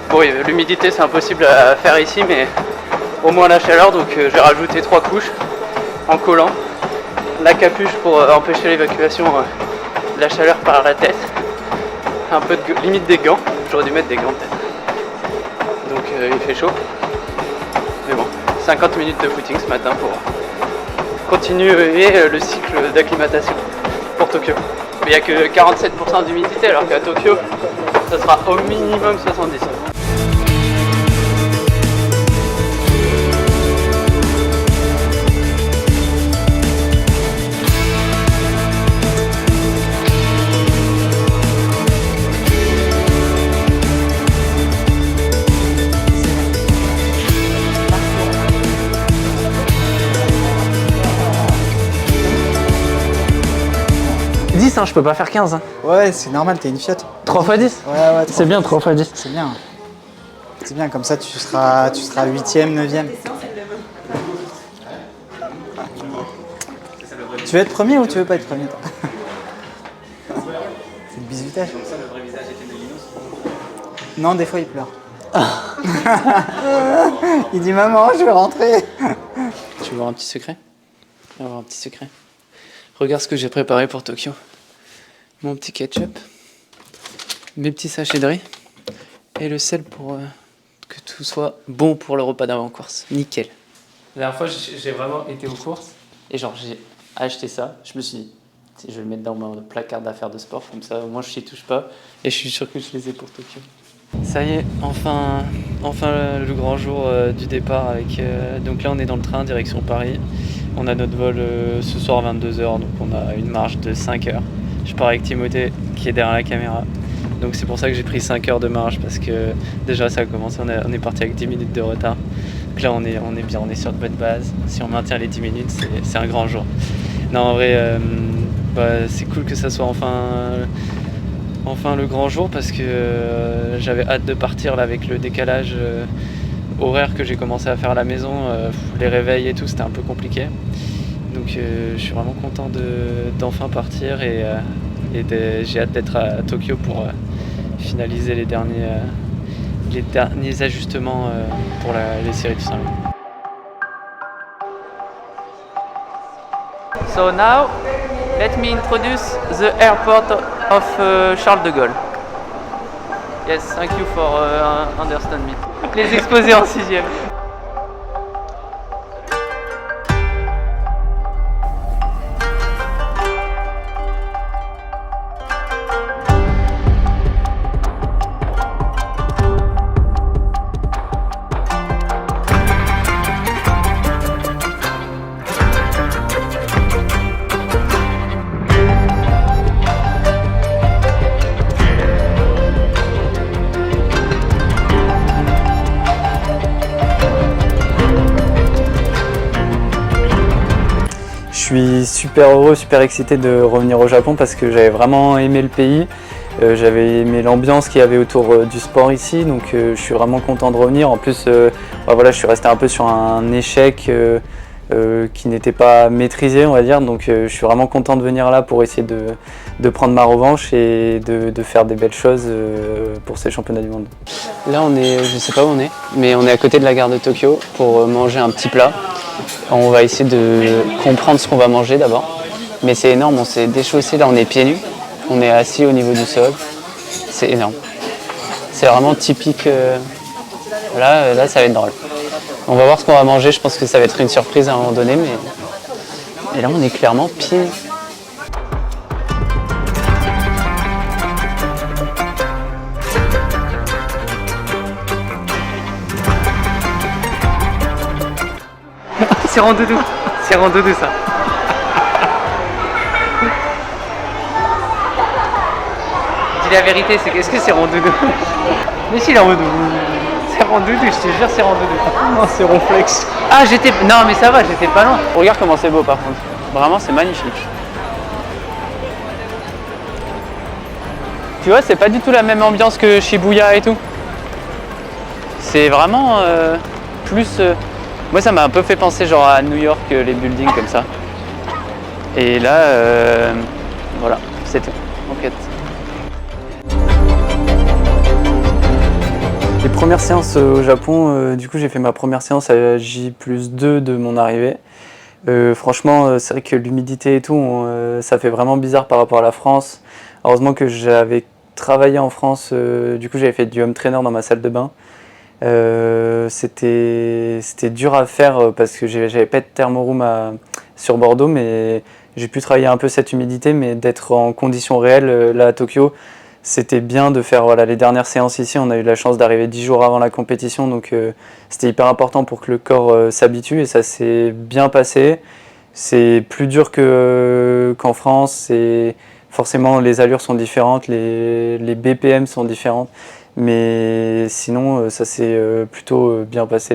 Bon, l'humidité c'est impossible à faire ici, mais au moins la chaleur, donc j'ai rajouté 3 couches en collant. La capuche pour empêcher l'évacuation de la chaleur par la tête. Un peu de limite des gants, j'aurais dû mettre des gants peut-être. Donc il fait chaud. Mais bon, 50 minutes de footing ce matin pour continuer le cycle d'acclimatation pour Tokyo. Mais il n'y a que 47% d'humidité alors qu'à Tokyo, ça sera au minimum 70. Hein, je peux pas faire 15. Hein. Ouais, c'est normal, t'es une fiotte. 3 x 10 Ouais, c'est bien 3 x 10. C'est bien. C'est bien, comme ça tu seras 8e, 9e. Tu veux être premier ou tu veux pas être premier toi? C'est le bisutage. Non, des fois il pleure. Il dit maman, je vais rentrer. Tu veux voir un petit secret? On va voir un petit secret. Regarde ce que j'ai préparé pour Tokyo. Mon petit ketchup, mes petits sachets de riz et le sel pour que tout soit bon pour le repas d'avant-course. Nickel. La dernière fois, j'ai vraiment été aux courses et genre j'ai acheté ça. Je me suis dit, je vais le mettre dans mon placard d'affaires de sport, comme ça au moins je n'y touche pas et je suis sûr que je les ai pour Tokyo. Ça y est, enfin le grand jour du départ. Donc là on est dans le train direction Paris. On a notre vol ce soir à 22h, donc on a une marge de 5 heures. Je pars avec Timothée qui est derrière la caméra. Donc c'est pour ça que j'ai pris 5 heures de marge parce que déjà ça a commencé, on est parti avec 10 minutes de retard. Donc là on est bien, on est sur de bonnes bases. Si on maintient les 10 minutes, c'est un grand jour. Non en vrai, c'est cool que ça soit enfin le grand jour parce que j'avais hâte de partir là avec le décalage horaire que j'ai commencé à faire à la maison, les réveils et tout, c'était un peu compliqué. Donc je suis vraiment content d'enfin partir et j'ai hâte d'être à Tokyo pour finaliser les derniers ajustements pour les séries du 5000. So now, let me introduce the airport of Charles de Gaulle. Yes, thank you for understand me. Les exposés en 6e. Je suis super heureux, super excité de revenir au Japon parce que j'avais vraiment aimé le pays. J'avais aimé l'ambiance qu'il y avait autour du sport ici, donc je suis vraiment content de revenir. En plus, voilà, je suis resté un peu sur un échec qui n'était pas maîtrisé, on va dire. Donc je suis vraiment content de venir là pour essayer de prendre ma revanche et de faire des belles choses pour ces championnats du monde. Là on est, je sais pas où on est, mais on est à côté de la gare de Tokyo pour manger un petit plat. On va essayer de comprendre ce qu'on va manger d'abord. Mais c'est énorme, on s'est déchaussé, là on est pieds nus. On est assis au niveau du sol. C'est énorme. C'est vraiment typique. Là ça va être drôle. On va voir ce qu'on va manger, je pense que ça va être une surprise à un moment donné. Et là on est clairement pieds nus. C'est Randoudou, ça. Dis la vérité, est-ce que c'est Randoudou? Mais si, Randoudou. C'est Randoudou, je te jure, c'est Randoudou. Non, c'est Ronflex. Ah, non, mais ça va, j'étais pas loin. Regarde comment c'est beau par contre. Vraiment, c'est magnifique. Tu vois, c'est pas du tout la même ambiance que Shibuya et tout. C'est vraiment plus... Moi ça m'a un peu fait penser genre à New York, les buildings comme ça. Et là, voilà, c'est tout. Enquête. Les premières séances au Japon, du coup j'ai fait ma première séance à J+2 de mon arrivée. Franchement, c'est vrai que l'humidité et tout, ça fait vraiment bizarre par rapport à la France. Heureusement que j'avais travaillé en France, du coup j'avais fait du home trainer dans ma salle de bain. C'était dur à faire parce que j'avais pas de thermoroom sur Bordeaux, mais j'ai pu travailler un peu cette humidité, mais d'être en conditions réelles là à Tokyo, c'était bien de faire les dernières séances ici. On a eu la chance d'arriver 10 jours avant la compétition, donc c'était hyper important pour que le corps s'habitue et ça s'est bien passé. C'est plus dur qu'en France, forcément les allures sont différentes, les BPM sont différentes. Mais sinon, ça s'est plutôt bien passé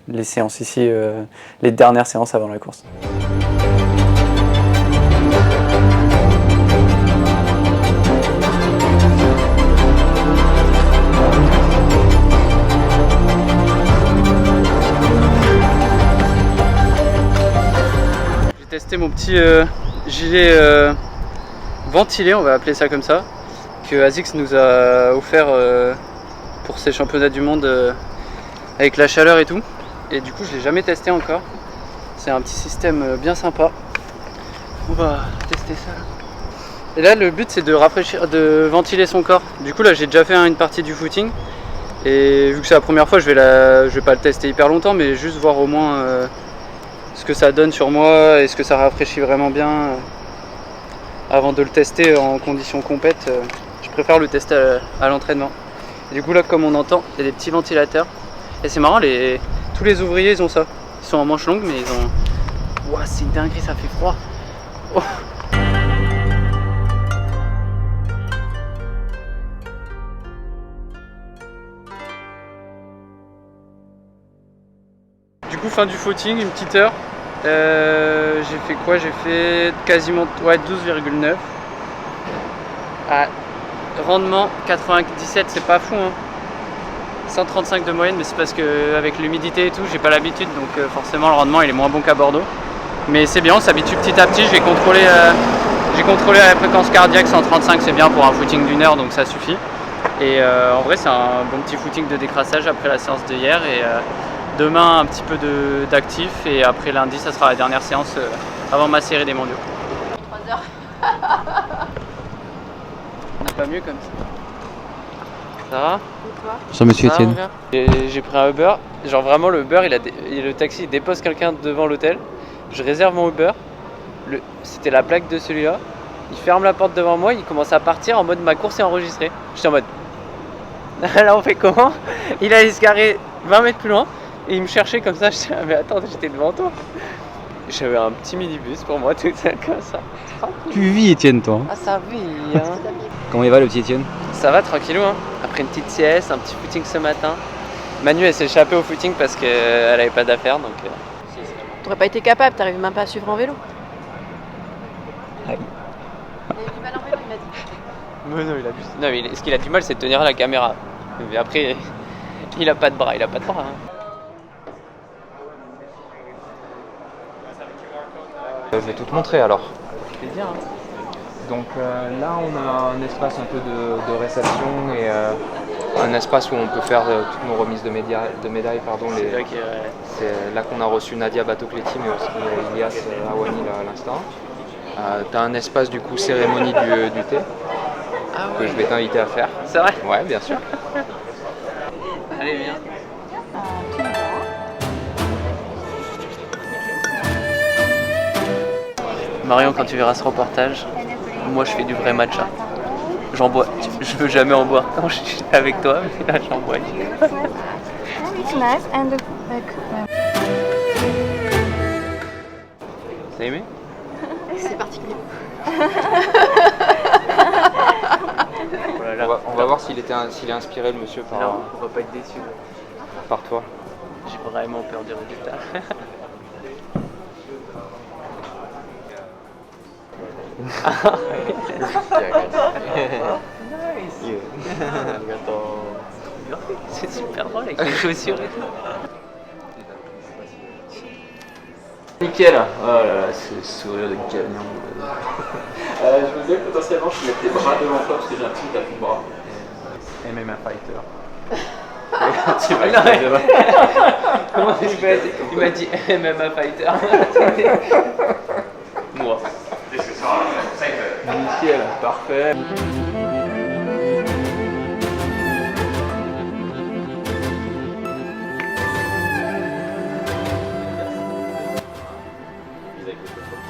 les séances ici, les dernières séances avant la course. testé mon petit gilet ventilé, on va appeler ça comme ça, que ASICS nous a offert pour ces championnats du monde avec la chaleur et tout. Et du coup je l'ai jamais testé encore. C'est un petit système bien sympa. On va tester ça là. Et là le but c'est de rafraîchir, de ventiler son corps. Du coup là j'ai déjà fait une partie du footing. Et vu que c'est la première fois, je vais pas le tester hyper longtemps, mais juste voir au moins ce que ça donne sur moi et ce que ça rafraîchit vraiment bien avant de le tester en conditions compètes. Je préfère le tester à l'entraînement. Et du coup là, comme on entend, il y a des petits ventilateurs. Et c'est marrant, tous les ouvriers ils ont ça. Ils sont en manches longues, mais ils ont... Ouah, c'est une dinguerie, ça fait froid. Oh. Du coup, fin du footing, une petite heure. J'ai fait quoi? J'ai fait quasiment 12,9. Ah, rendement 97, c'est pas fou, hein. 135 de moyenne, mais c'est parce que avec l'humidité et tout, j'ai pas l'habitude, donc forcément le rendement il est moins bon qu'à Bordeaux. Mais c'est bien, on s'habitue petit à petit. J'ai contrôlé la fréquence cardiaque, 135, c'est bien pour un footing d'une heure, donc ça suffit. Et en vrai, c'est un bon petit footing de décrassage après la séance de hier. Et demain, un petit peu d'actif, et après lundi, ça sera la dernière séance avant ma série des mondiaux. 3 heures. Pas mieux comme ça. Ça va? Bonjour monsieur Etienne. J'ai pris un Uber, genre vraiment le Uber, le taxi il dépose quelqu'un devant l'hôtel, je réserve mon Uber, c'était la plaque de celui-là, il ferme la porte devant moi, il commence à partir en mode ma course est enregistrée. J'étais en mode, là on fait comment? Il allait se garer 20 mètres plus loin et il me cherchait comme ça, je disais mais attends, j'étais devant toi. J'avais un petit minibus pour moi tout seul comme ça. Tu vis Etienne toi? Ah ça vit hein. Comment il va le petit Etienne? Ça va tranquillou hein. Après une petite sieste, un petit footing ce matin. Manu elle s'est échappée au footing parce qu'elle avait pas d'affaires donc... T'aurais pas été capable, t'arrives même pas à suivre en vélo. Aïe. Il a eu du mal en vélo, il m'a dit. Mais non, il abuse. Non, mais ce qu'il a du mal c'est de tenir la caméra. Mais après, il a pas de bras, hein. Je vais tout te montrer alors. Plaisir, hein. Donc là on a un espace un peu de réception et un espace où on peut faire toutes nos remises de médailles. Pardon, c'est là qu'on a reçu Nadia Batocleti mais aussi Ilias Awani à l'instant. Tu as un espace du coup cérémonie du thé que je vais t'inviter à faire. C'est vrai? Ouais, bien sûr. Allez, viens. Marion, quand tu verras ce reportage, moi je fais du vrai matcha. J'en bois. Je veux jamais en boire quand je suis avec toi, mais là j'en bois. It's nice and T'as aimé? C'est particulier. On va voir s'il est inspiré le monsieur par... Non, on va pas être déçu. Par toi. J'ai vraiment peur du résultat. C'est super drôle avec les chaussures et tout. Nickel. Oh là là, ce sourire de camion. Je me disais potentiellement je mets tes bras devant toi parce que j'ai l'impression que t'as plus de bras. MMA fighter. Tu vas comment il m'a dit MMA fighter. Moi. Nickel, parfait.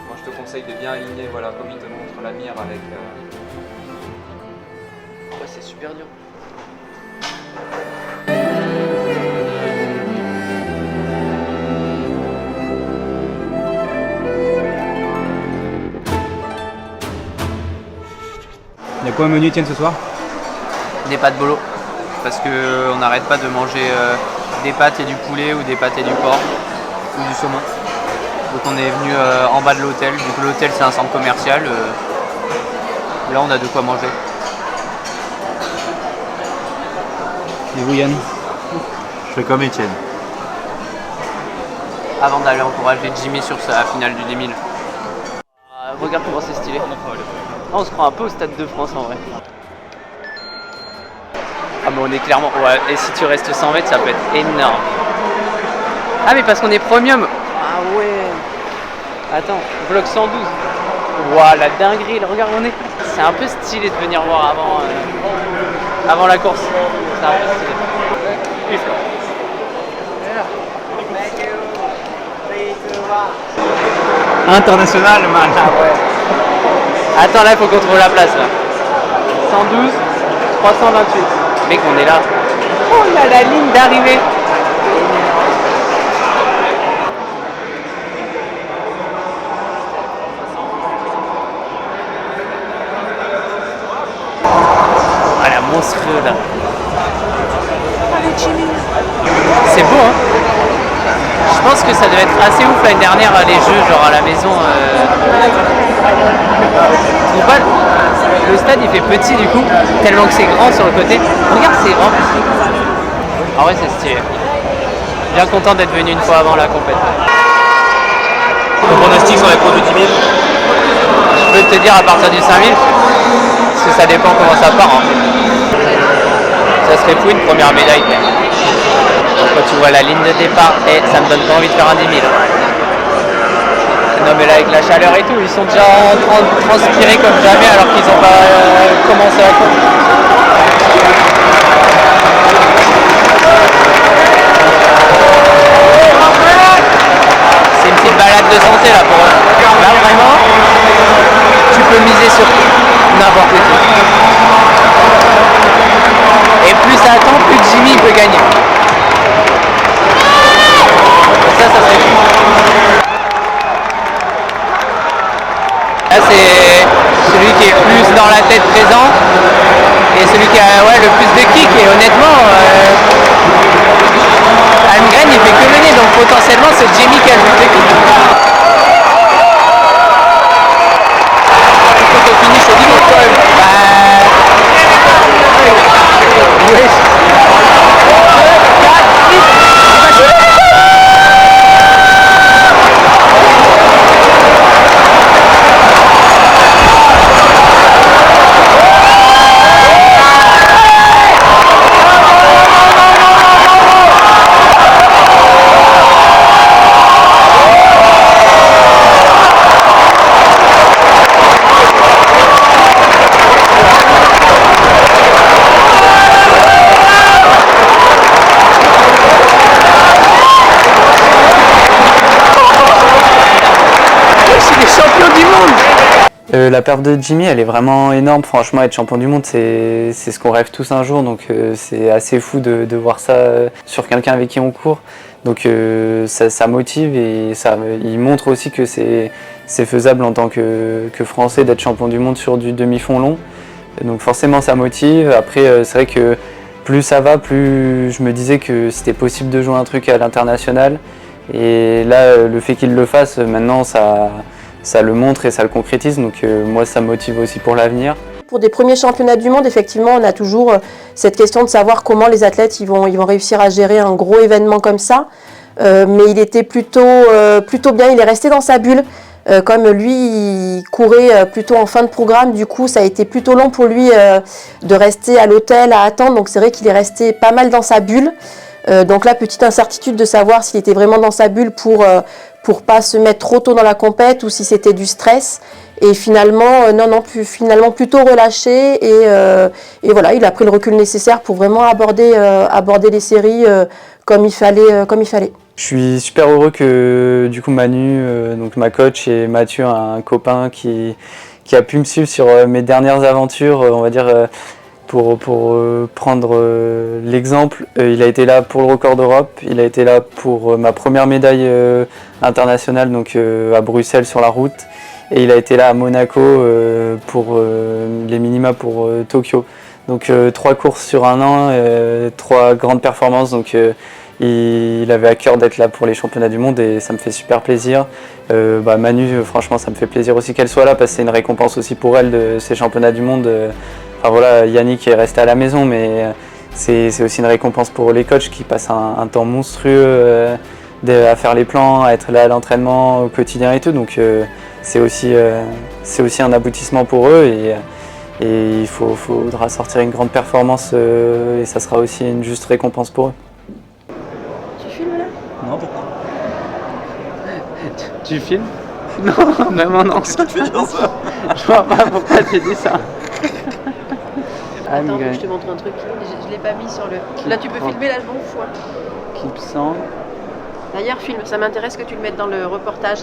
Moi je te conseille de bien aligner, voilà, comme il te montre la mire avec... Ouais, c'est super dur. Il y a quoi au menu Etienne ce soir? Des pâtes bolo, parce qu'on n'arrête pas de manger des pâtes et du poulet ou des pâtes et du porc ou du saumon. Donc on est venu en bas de l'hôtel, du coup l'hôtel c'est un centre commercial, là on a de quoi manger. Et vous Yann? Je fais comme Etienne. Avant d'aller encourager Jimmy sur sa finale du 10 000. regarde comment c'est stylé. On se croit un peu au Stade de France en vrai. Ah mais on est clairement... Ouais, et si tu restes 100 mètres, ça peut être énorme. Ah mais parce qu'on est premium. Ah ouais. Attends, vlog 112. Waouh, la dinguerie, regarde on est. C'est un peu stylé de venir voir avant la course. C'est un peu stylé. International, man. Ah ouais. Attends, là, il faut qu'on trouve la place, là. 112, 328. Mec, on est là. Oh, il y a la ligne d'arrivée. Ah, la monstrueux, là. C'est beau, hein. Je pense que ça devait être assez ouf l'année dernière, les jeux, genre à la maison. Le stade il fait petit du coup, tellement que c'est grand sur le côté. Regarde, c'est grand. Ah ouais, c'est stylé. Bien content d'être venu une fois avant la compétition. Ton pronostic sur les courses du 10 000? Je peux te dire à partir du 5000, parce que ça dépend comment ça part. Hein. Ça serait fou une première médaille. Quand tu vois la ligne de départ, et ça me donne pas envie de faire un 10 000. Non mais là avec la chaleur et tout, ils sont déjà en train de transpirer comme jamais alors qu'ils n'ont pas commencé à courir. C'est une petite balade de santé là pour eux. Là vraiment, tu peux miser sur n'importe qui. Et plus ça attend, plus Jimmy peut gagner. Ça serait fou. Là c'est celui qui est plus dans la tête présent et celui qui a le plus de kick et honnêtement Almgren il fait que mener donc potentiellement c'est Jimmy qui a le plus de kick. Quand on finit c'est limite quand même. La perf de Jimmy, elle est vraiment énorme. Franchement, être champion du monde, c'est ce qu'on rêve tous un jour. Donc c'est assez fou de voir ça sur quelqu'un avec qui on court. Donc ça motive et il montre aussi que c'est faisable en tant que Français d'être champion du monde sur du demi-fond long. Donc forcément, ça motive. Après, c'est vrai que plus ça va, plus je me disais que c'était possible de jouer un truc à l'international. Et là, le fait qu'il le fasse, maintenant, ça le montre et ça le concrétise, donc moi ça me motive aussi pour l'avenir. Pour des premiers championnats du monde, effectivement, on a toujours cette question de savoir comment les athlètes ils vont réussir à gérer un gros événement comme ça. Mais il était plutôt bien, il est resté dans sa bulle. Comme lui, il courait plutôt en fin de programme, du coup ça a été plutôt long pour lui de rester à l'hôtel à attendre, donc c'est vrai qu'il est resté pas mal dans sa bulle. Donc là, petite incertitude de savoir s'il était vraiment dans sa bulle pour pas se mettre trop tôt dans la compète ou si c'était du stress. Et finalement, finalement plutôt relâché et voilà, il a pris le recul nécessaire pour vraiment aborder les séries comme il fallait. Je suis super heureux que du coup Manu, donc ma coach, et Mathieu, un copain qui a pu me suivre sur mes dernières aventures, on va dire. Pour prendre l'exemple, il a été là pour le record d'Europe, il a été là pour ma première médaille internationale donc à Bruxelles sur la route, et il a été là à Monaco pour les minima pour Tokyo. Donc 3 courses sur un an, 3 grandes performances, donc il avait à cœur d'être là pour les championnats du monde et ça me fait super plaisir. Manu, franchement ça me fait plaisir aussi qu'elle soit là parce que c'est une récompense aussi pour elle de ces championnats du monde. Enfin voilà, Yannick est resté à la maison, mais c'est aussi une récompense pour les coachs qui passent un temps monstrueux à faire les plans, à être là à l'entraînement au quotidien et tout. Donc c'est aussi un aboutissement pour eux et il faudra sortir une grande performance et ça sera aussi une juste récompense pour eux. Tu filmes là? Non, pourquoi? Tu filmes? Non, vraiment non. Qu'est-ce que tu fais dans ça? Je vois pas pourquoi tu dis ça. Attends, je te montre un truc. Je l'ai pas mis sur le. Là, tu peux filmer, là, je m'en fous. Clip 100. D'ailleurs, filme, ça m'intéresse que tu le mettes dans le reportage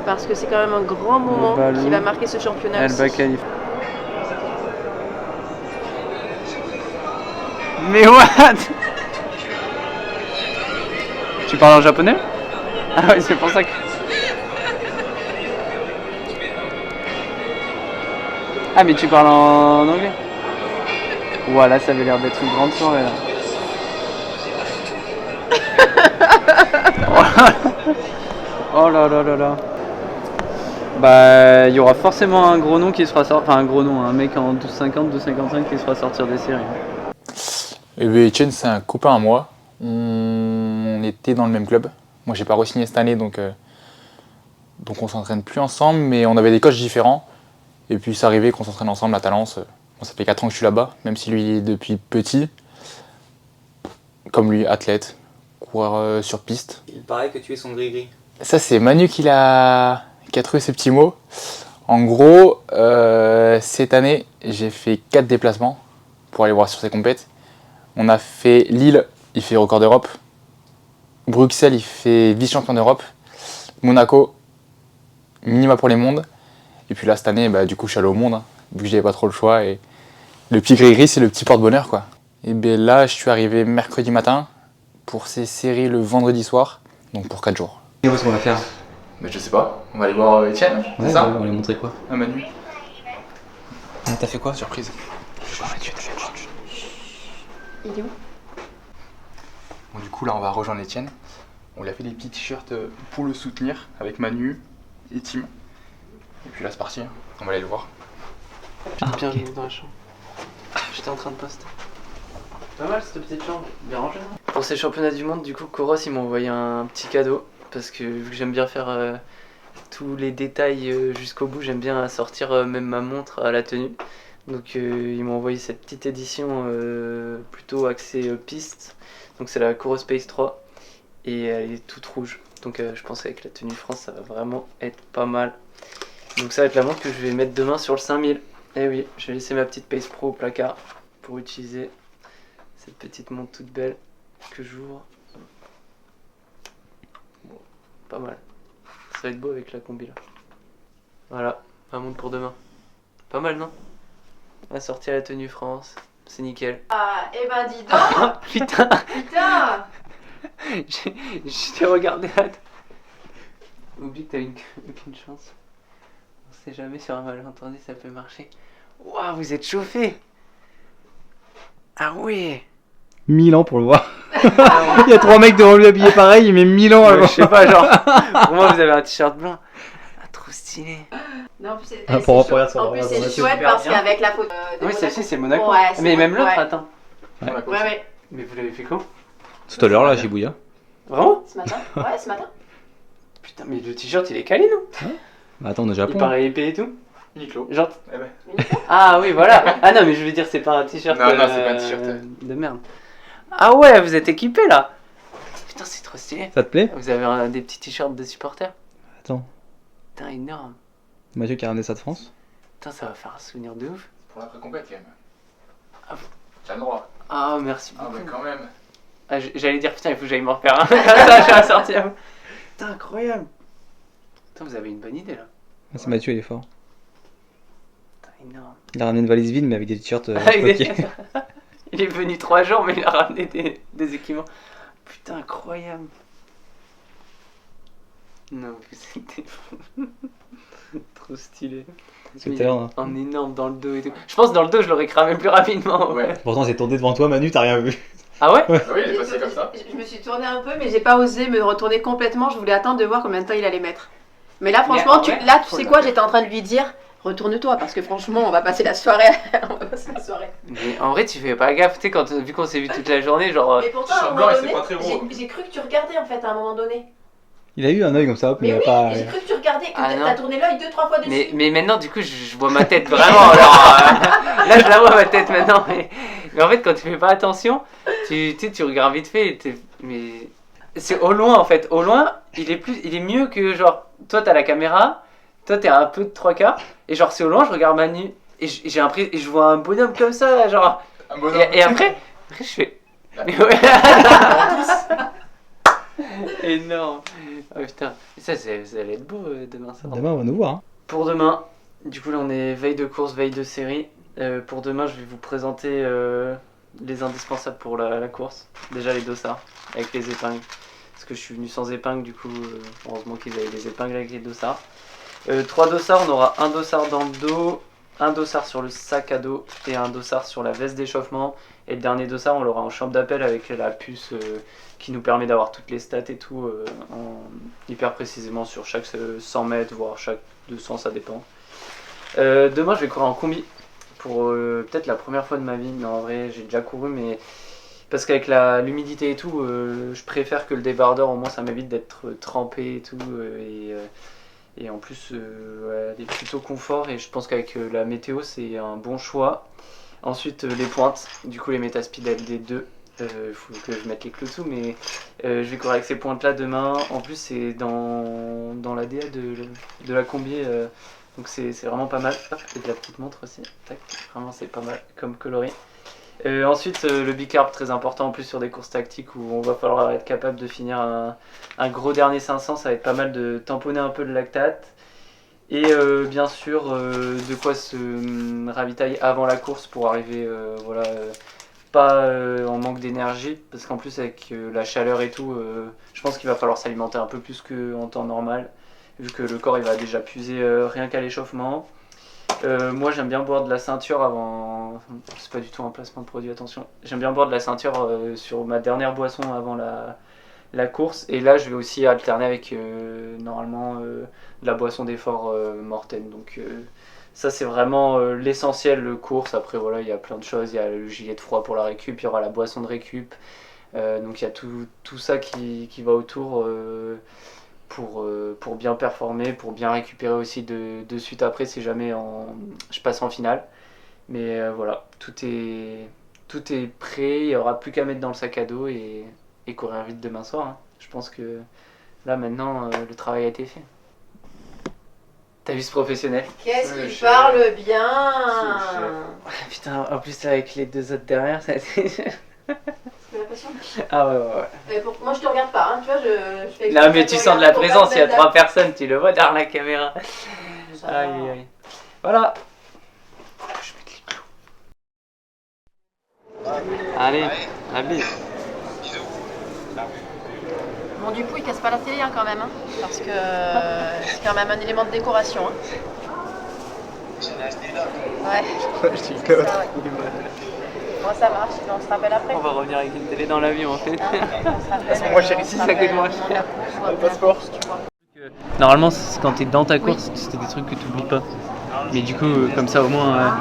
parce que c'est quand même un grand moment qui va marquer ce championnat. El aussi. Bakkali. Mais what? Tu parles en japonais? Ah ouais, c'est pour ça que... Ah mais tu parles en anglais? Voilà, ça avait l'air d'être une grande soirée là. Oh là là là là. Bah, il y aura forcément un gros nom qui sera sorti, enfin un gros nom, un mec en 12,50, 12,55 qui sera sortir des séries. Et bien, Etienne, c'est un copain à moi. On était dans le même club. Moi, j'ai pas re-signé cette année, donc on s'entraîne plus ensemble, mais on avait des coachs différents. Et puis, c'est arrivé qu'on s'entraîne ensemble à Talence. Bon, ça fait 4 ans que je suis là-bas, même si lui, il est depuis petit. Comme lui, athlète, coureur sur piste. Il paraît que tu es son gris-gris. Ça, c'est Manu qui a trouvé ces petits mots. En gros, cette année, j'ai fait 4 déplacements pour aller voir sur ses compètes. On a fait Lille, il fait record d'Europe. Bruxelles, il fait vice-champion d'Europe. Monaco, minima pour les mondes. Et puis là, cette année, bah, du coup, je suis allé au monde, hein, vu que j'avais pas trop le choix. Et le petit gris-gris, c'est le petit porte-bonheur, quoi. Et bien là, je suis arrivé mercredi matin pour ces séries le vendredi soir, donc pour 4 jours. Et qu'est-ce qu'on va faire? Mais je sais pas, on va aller voir Etienne, c'est ça? On va lui montrer quoi? Un Manu. T'as fait quoi? Surprise. Il est où? Bon, du coup, là, on va rejoindre Etienne. On lui a fait des petits t-shirts pour le soutenir avec Manu et Tim. Et puis là, c'est parti, hein. On va aller le voir. Bien joué dans la chambre. J'étais en train de poster. Pas mal cette petite chambre, bien rangée. Pour ces championnats du monde, du coup, Koros ils m'ont envoyé un petit cadeau parce que vu que j'aime bien faire tous les détails jusqu'au bout, j'aime bien sortir même ma montre à la tenue. Donc ils m'ont envoyé cette petite édition plutôt axée piste. Donc c'est la Koros Space 3 et elle est toute rouge. Donc je pense qu'avec la tenue France, ça va vraiment être pas mal. Donc ça va être la montre que je vais mettre demain sur le 5000. Et oui, je vais laisser ma petite Pace Pro au placard pour utiliser cette petite montre toute belle que j'ouvre. Bon, pas mal. Ça va être beau avec la combi là. Voilà, ma montre pour demain. Pas mal, non? Assortie à la tenue France, c'est nickel. Ah, eh ben dis donc. Putain. Putain. Je t'ai regardé là. Oublie que t'as aucune chance. On sait jamais sur un malentendu ça peut marcher. Waouh, vous êtes chauffé. Ah ouais. 1000 ans pour le voir. Il y a 3 mecs devant lui habillés pareil, il met 1000 ans à le voir. Je sais pas, genre. Pour moi, vous avez un t-shirt blanc. Ah, trop stylé. Non, en plus, c'est chouette parce qu'avec la photo. Oui, celle-ci c'est Monaco. Ouais, mais même l'autre, ouais. attends. Ouais. Mais vous l'avez fait quand? Tout à l'heure là, chez Bouya. Vraiment? Ce matin? Ouais, ce matin. Putain, mais le t-shirt il est calé, non? Bah attends, on est au Japon. Il paraît épais et tout. Uniqlo. Genre. Eh ben. Ah oui, voilà. Ah non, mais je veux dire, c'est pas un t-shirt. Non, c'est pas un t-shirt. De merde. Ah ouais, vous êtes équipés là. Putain, c'est trop stylé. Ça te plaît? Vous avez des petits t-shirts de supporters? Attends. Putain, énorme. Mathieu qui a ramené ça de France. Putain, ça va faire un souvenir de ouf. Pour l'après complète quand même. Ah, T'as le droit. ah merci beaucoup. Ah, mais quand même. Ah, j'allais dire, putain, il faut que j'aille m'en refaire un. Ça, je suis assorti à vous. Putain, incroyable. Putain, vous avez une bonne idée là. Ah, c'est Mathieu, il est fort. Putain, énorme. Il a ramené une valise vide, mais avec des t-shirts. Il est venu 3 jours, mais il a ramené des équipements. Putain, incroyable. Non, c'était trop stylé. C'était là. En énorme dans le dos et tout. Je pense dans le dos, je l'aurais cramé plus rapidement. Ouais. Pourtant, c'est tourné devant toi, Manu, t'as rien vu. Ah ouais? Oui, il est passé comme ça. Je me suis tournée un peu, mais j'ai pas osé me retourner complètement. Je voulais attendre de voir combien de temps il allait mettre. Mais là, franchement, tu sais quoi? J'étais en train de lui dire, retourne-toi, parce que franchement, on va passer la soirée. Mais en vrai, tu fais pas gaffe, tu sais, vu qu'on s'est vu toute la journée, genre. Mais pourtant, à un moment donné, j'ai cru que tu regardais en fait à un moment donné. Il a eu un œil comme ça, mais Mais il a oui, pas. j'ai cru que tu regardais. que Ah, non. t'as tourné l'œil 2-3 fois dessus. Mais maintenant, du coup, je vois ma tête vraiment. Alors, là, je la vois ma tête maintenant. Mais en fait, quand tu fais pas attention, tu regardes vite fait. Mais c'est au loin en fait. Au loin, il est mieux que genre. Toi, t'as la caméra. Toi, t'es un peu de 3 quarts. Et genre, c'est au loin, je regarde Manu. Et j'ai l'impression. Et je vois un bonhomme comme ça. Genre. Et après, je fais. Mais ouais. Énorme. Oh putain. Ça allait être beau demain soir. Demain, on va nous voir. Hein. Pour demain, du coup là on est veille de course, veille de série. Pour demain je vais vous présenter les indispensables pour la course. Déjà les dossards avec les épingles. Parce que je suis venu sans épingles, du coup heureusement qu'ils avaient des épingles avec les dossards. 3 dossards, on aura un dossard dans le dos, un dossard sur le sac à dos et un dossard sur la veste d'échauffement. Et le dernier dossard on l'aura en chambre d'appel avec la puce qui nous permet d'avoir toutes les stats et tout hyper précisément sur chaque 100 mètres, voire chaque 200, ça dépend. Demain je vais courir en combi pour peut-être la première fois de ma vie. Mais en vrai j'ai déjà couru, mais parce qu'avec l'humidité et tout, je préfère que le débardeur, au moins ça m'évite d'être trempé et tout. Et en plus ouais, elle est plutôt confort, et je pense qu'avec la météo c'est un bon choix. Ensuite les pointes, du coup les Metaspeed LD2. Il faut que je mette les clous dessous, mais je vais courir avec ces pointes là demain. En plus c'est dans la DA de la combi, donc c'est vraiment pas mal. Hop, et de la petite montre aussi, tac, vraiment c'est pas mal comme coloris. Ensuite le bicarb, très important en plus sur des courses tactiques où on va falloir être capable de finir un gros dernier 500, ça va être pas mal de tamponner un peu le lactate. Et bien sûr de quoi se ravitailler avant la course pour arriver voilà, pas en manque d'énergie, parce qu'en plus avec la chaleur et tout, je pense qu'il va falloir s'alimenter un peu plus qu'en temps normal, vu que le corps il va déjà puiser rien qu'à l'échauffement. Moi j'aime bien boire de la ceinture avant, c'est pas du tout un placement de produit, attention, j'aime bien boire de la ceinture sur ma dernière boisson avant la course, et là je vais aussi alterner avec normalement de la boisson d'effort Morten, donc ça c'est vraiment l'essentiel course. Après voilà, il y a plein de choses, il y a le gilet de froid pour la récup, il y aura la boisson de récup, donc il y a tout ça qui va autour pour bien performer, pour bien récupérer aussi de suite après si jamais je passe en finale. Mais voilà, tout est prêt, il n'y aura plus qu'à mettre dans le sac à dos et courir vite demain soir. Hein. Je pense que là maintenant le travail a été fait. T'as vu ce professionnel? Qu'est-ce qu'il parle bien! Putain, en plus avec les 2 autres derrière, ça a été... C'est la passion. Ah ouais. Moi je te regarde pas, hein, tu vois, je fais... Non mais tu sens de la présence, il y a 3 personnes, tu le vois derrière la caméra. Aïe. Voilà. Allez, la bise. Bon, du coup, il casse pas la télé hein, quand même, hein, parce que c'est quand même un élément de décoration. Hein. Ouais. Je dis que l'autre. Bon, ça marche, on se rappelle après. On va revenir avec une télé dans l'avion en fait. C'est moins cher ici, ça coûte moins cher. Le passeport. Normalement, quand t'es dans ta course, c'est des trucs que tu oublies pas. Mais du coup, comme ça au moins,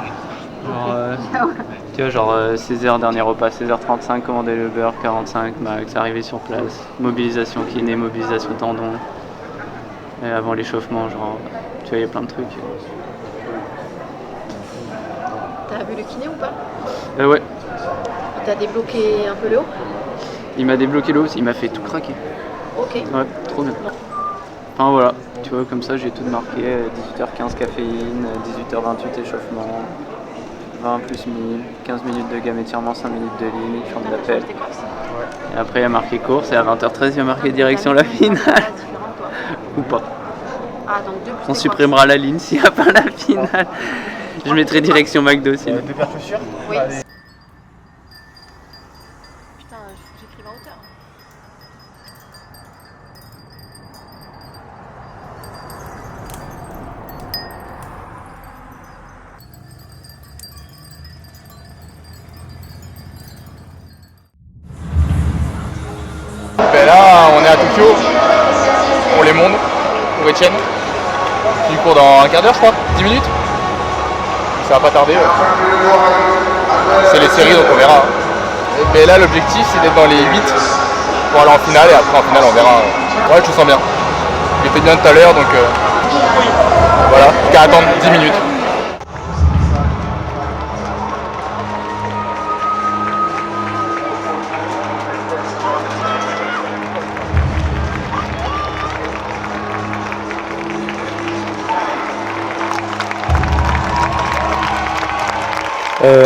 tu vois, genre 16h dernier repas, 16h35, commander le beurre, 45 max, arriver sur place, mobilisation kiné, mobilisation tendon. Et avant l'échauffement, genre, tu vois, il y a plein de trucs. T'as vu le kiné ou pas? Ouais. T'as débloqué un peu le haut? Il m'a débloqué le haut, il m'a fait tout craquer. Ok. Ouais, trop bien. Enfin voilà, tu vois, comme ça j'ai tout marqué, 18h15 caféine, 18h28 échauffement, 20 plus 1000, 15 minutes de gamme étirement, 5 minutes de ligne, chambre d'appel. Et après il y a marqué course, et à 20h13 il y a marqué direction la finale. Ou pas. Ah, donc 2 plus On supprimera la ligne s'il n'y a pas la finale. Je mettrai direction McDo sinon. Deux paires de chaussures? Oui. Putain, j'écrive en hauteur. Ben là, on est à Tokyo pour les mondes, pour Etienne. Il court dans un quart d'heure, je crois, 10 minutes. Ça va pas tarder. C'est les séries, donc on verra. Et ben là, l'objectif, c'est d'être dans les 8 pour aller en finale, et après en finale, on verra. Ouais, je me sens bien. J'étais bien tout à l'heure, donc Voilà, qu'à attendre 10 minutes.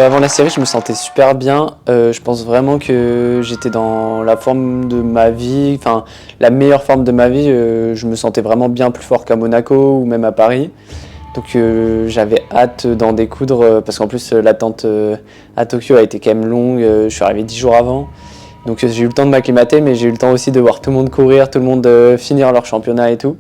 Avant la série, je me sentais super bien. Je pense vraiment que j'étais dans la forme de ma vie, enfin la meilleure forme de ma vie. Je me sentais vraiment bien plus fort qu'à Monaco ou même à Paris. Donc j'avais hâte d'en découdre parce qu'en plus l'attente à Tokyo a été quand même longue. Je suis arrivé 10 jours avant. Donc j'ai eu le temps de m'acclimater, mais j'ai eu le temps aussi de voir tout le monde courir, tout le monde finir leur championnat et tout.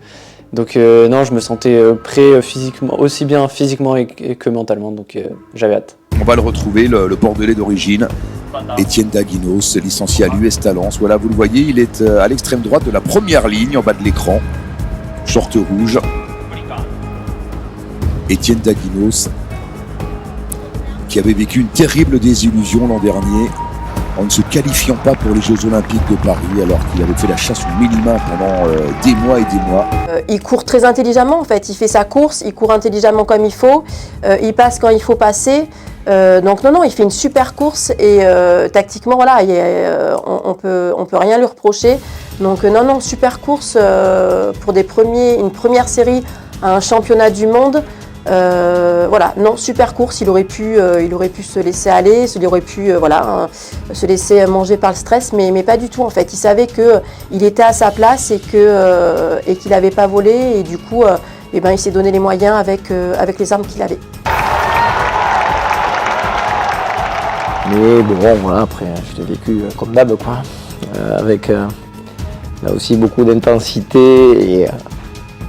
Donc non, je me sentais prêt physiquement, aussi bien physiquement que mentalement, donc j'avais hâte. On va le retrouver, le Bordelais d'origine, Étienne Daguinos, licencié à l'US Talence. Voilà, vous le voyez, il est à l'extrême droite de la première ligne, en bas de l'écran. Short rouge. Étienne Daguinos, qui avait vécu une terrible désillusion l'an dernier, en ne se qualifiant pas pour les Jeux Olympiques de Paris, alors qu'il avait fait la chasse au minimum pendant des mois et des mois. Il court très intelligemment en fait, il fait sa course, il court intelligemment comme il faut, il passe quand il faut passer. Donc non, il fait une super course et tactiquement voilà, on peut rien lui reprocher. Donc non, super course pour une première série à un championnat du monde. Voilà, non, super course, il aurait pu se laisser aller, il aurait pu se laisser manger par le stress, mais pas du tout en fait. Il savait qu'il était à sa place et qu'il n'avait pas volé et du coup il s'est donné les moyens avec les armes qu'il avait. Mais bon, voilà, après, je l'ai vécu comme d'hab, quoi. Avec là aussi beaucoup d'intensité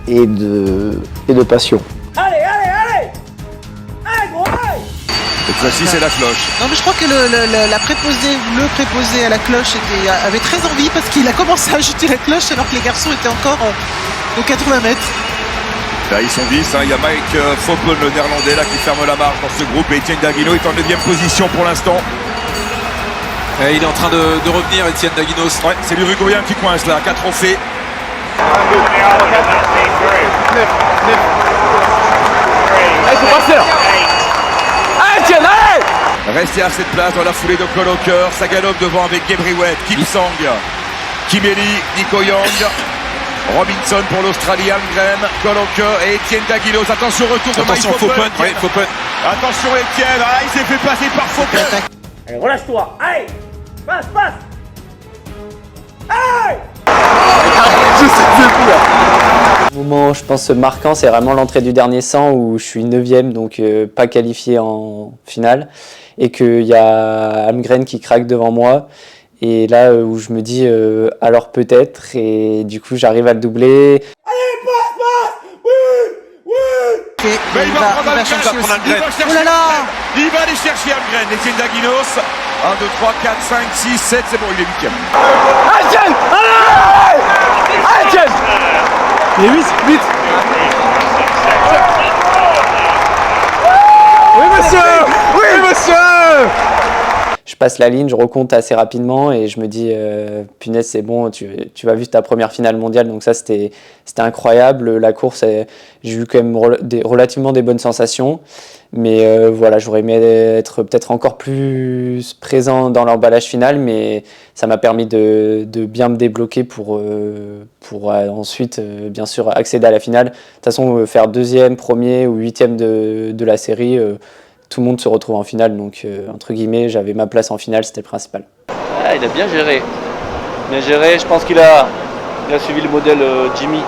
et de passion. Allez gros, allez! Cette fois-ci, c'est la cloche. Non, mais je crois que le préposé à la cloche avait très envie parce qu'il a commencé à jeter la cloche alors que les garçons étaient encore aux 80 mètres. Là, ils sont 10, il y a Mike Fopon, le néerlandais, là, qui ferme la marche dans ce groupe. Et Étienne Daguinos est en 9e position pour l'instant. Et il est en train de revenir, Étienne Daguinos. Ouais, c'est l'Uruguayen qui coince là, 4 trophées. Allez, faut passer là! Allez, Étienne, allez! Restez à cette place dans la foulée de Colocker. Ça galope devant avec Gebriwet, Kipsang, Kimeli, Nico Young. Robinson pour l'Australie, Almgren, Colocker et Étienne Daguinos. Attention, retour de Mike Fopon. Attention Étienne, il s'est fait passer par Fopon. Allez, relâche-toi, allez! Passe! Allez! Le moment, je pense, marquant, c'est vraiment l'entrée du dernier 100 où je suis 9e, donc pas qualifié en finale, et qu'il y a Almgren qui craque devant moi. Et là où je me dis alors peut-être, et du coup j'arrive à le doubler. Allez, passe! Oui! Mais il va prendre Almgren. Oh là là! Il va aller chercher Almgren. Étienne Daguinos. 1, 2, 3, 4, 5, 6, 7, c'est bon, il est 8e. Allez, Étienne! Allez, Étienne! Il est 8. Oui, monsieur! Je passe la ligne, je recompte assez rapidement et je me dis punaise, c'est bon, tu vas vivre ta première finale mondiale, donc ça c'était incroyable. La course, j'ai eu quand même relativement des bonnes sensations, mais voilà, j'aurais aimé être peut-être encore plus présent dans l'emballage final, mais ça m'a permis de bien me débloquer pour ensuite bien sûr accéder à la finale. De toute façon, faire 2e, 1er ou 8e de la série, tout le monde se retrouve en finale, donc entre guillemets, j'avais ma place en finale, c'était le principal. Ah, il a bien géré. Je pense qu'il a suivi le modèle Jimmy. Il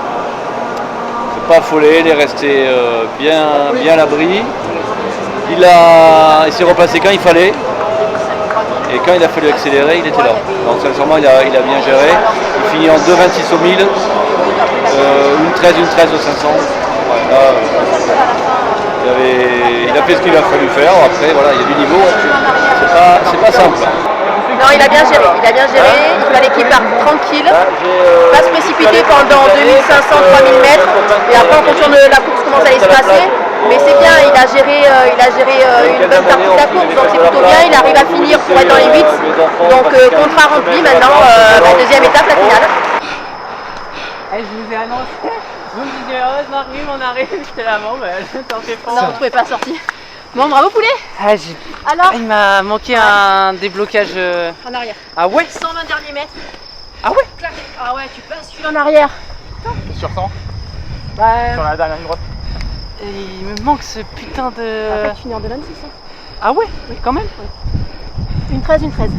s'est pas affolé, il est resté bien à l'abri. Il s'est replacé quand il fallait. Et quand il a fallu accélérer, il était là. Donc sincèrement, il a bien géré. Il finit en 2,26 au 1000, une 13 au 500. Là, il a fait ce qu'il a fallu faire. Après, voilà, il y a du niveau. C'est pas simple. Non, il a bien géré. Il fallait qu'il parte tranquille, pas se précipiter pendant 2500-3000 mètres. Et après, en fonction de la course, comment ça allait se passer. Mais c'est bien, il a géré une bonne partie de la course, donc c'est plutôt bien. Il arrive à finir pour être dans les 8. Donc, contrat rempli. Maintenant, 2e étape, la finale. Je vous ai annoncé. Vous me disiez, oh, on arrive, j'étais là, bon, bah, t'en fais pas. Non, on ne trouvait pas sorti. Bon, bravo poulet. Ah, alors il m'a manqué un déblocage. En arrière. Ah ouais 120 derniers mètres. Ah ouais Clac. Ah ouais, tu passes celui en arrière. Sur 100 Bah, sur la dernière ligne droite. il me manque ce putain de... Après, tu finis en 2,26. Hein. Ah ouais, oui, quand même. Une 13, une 13.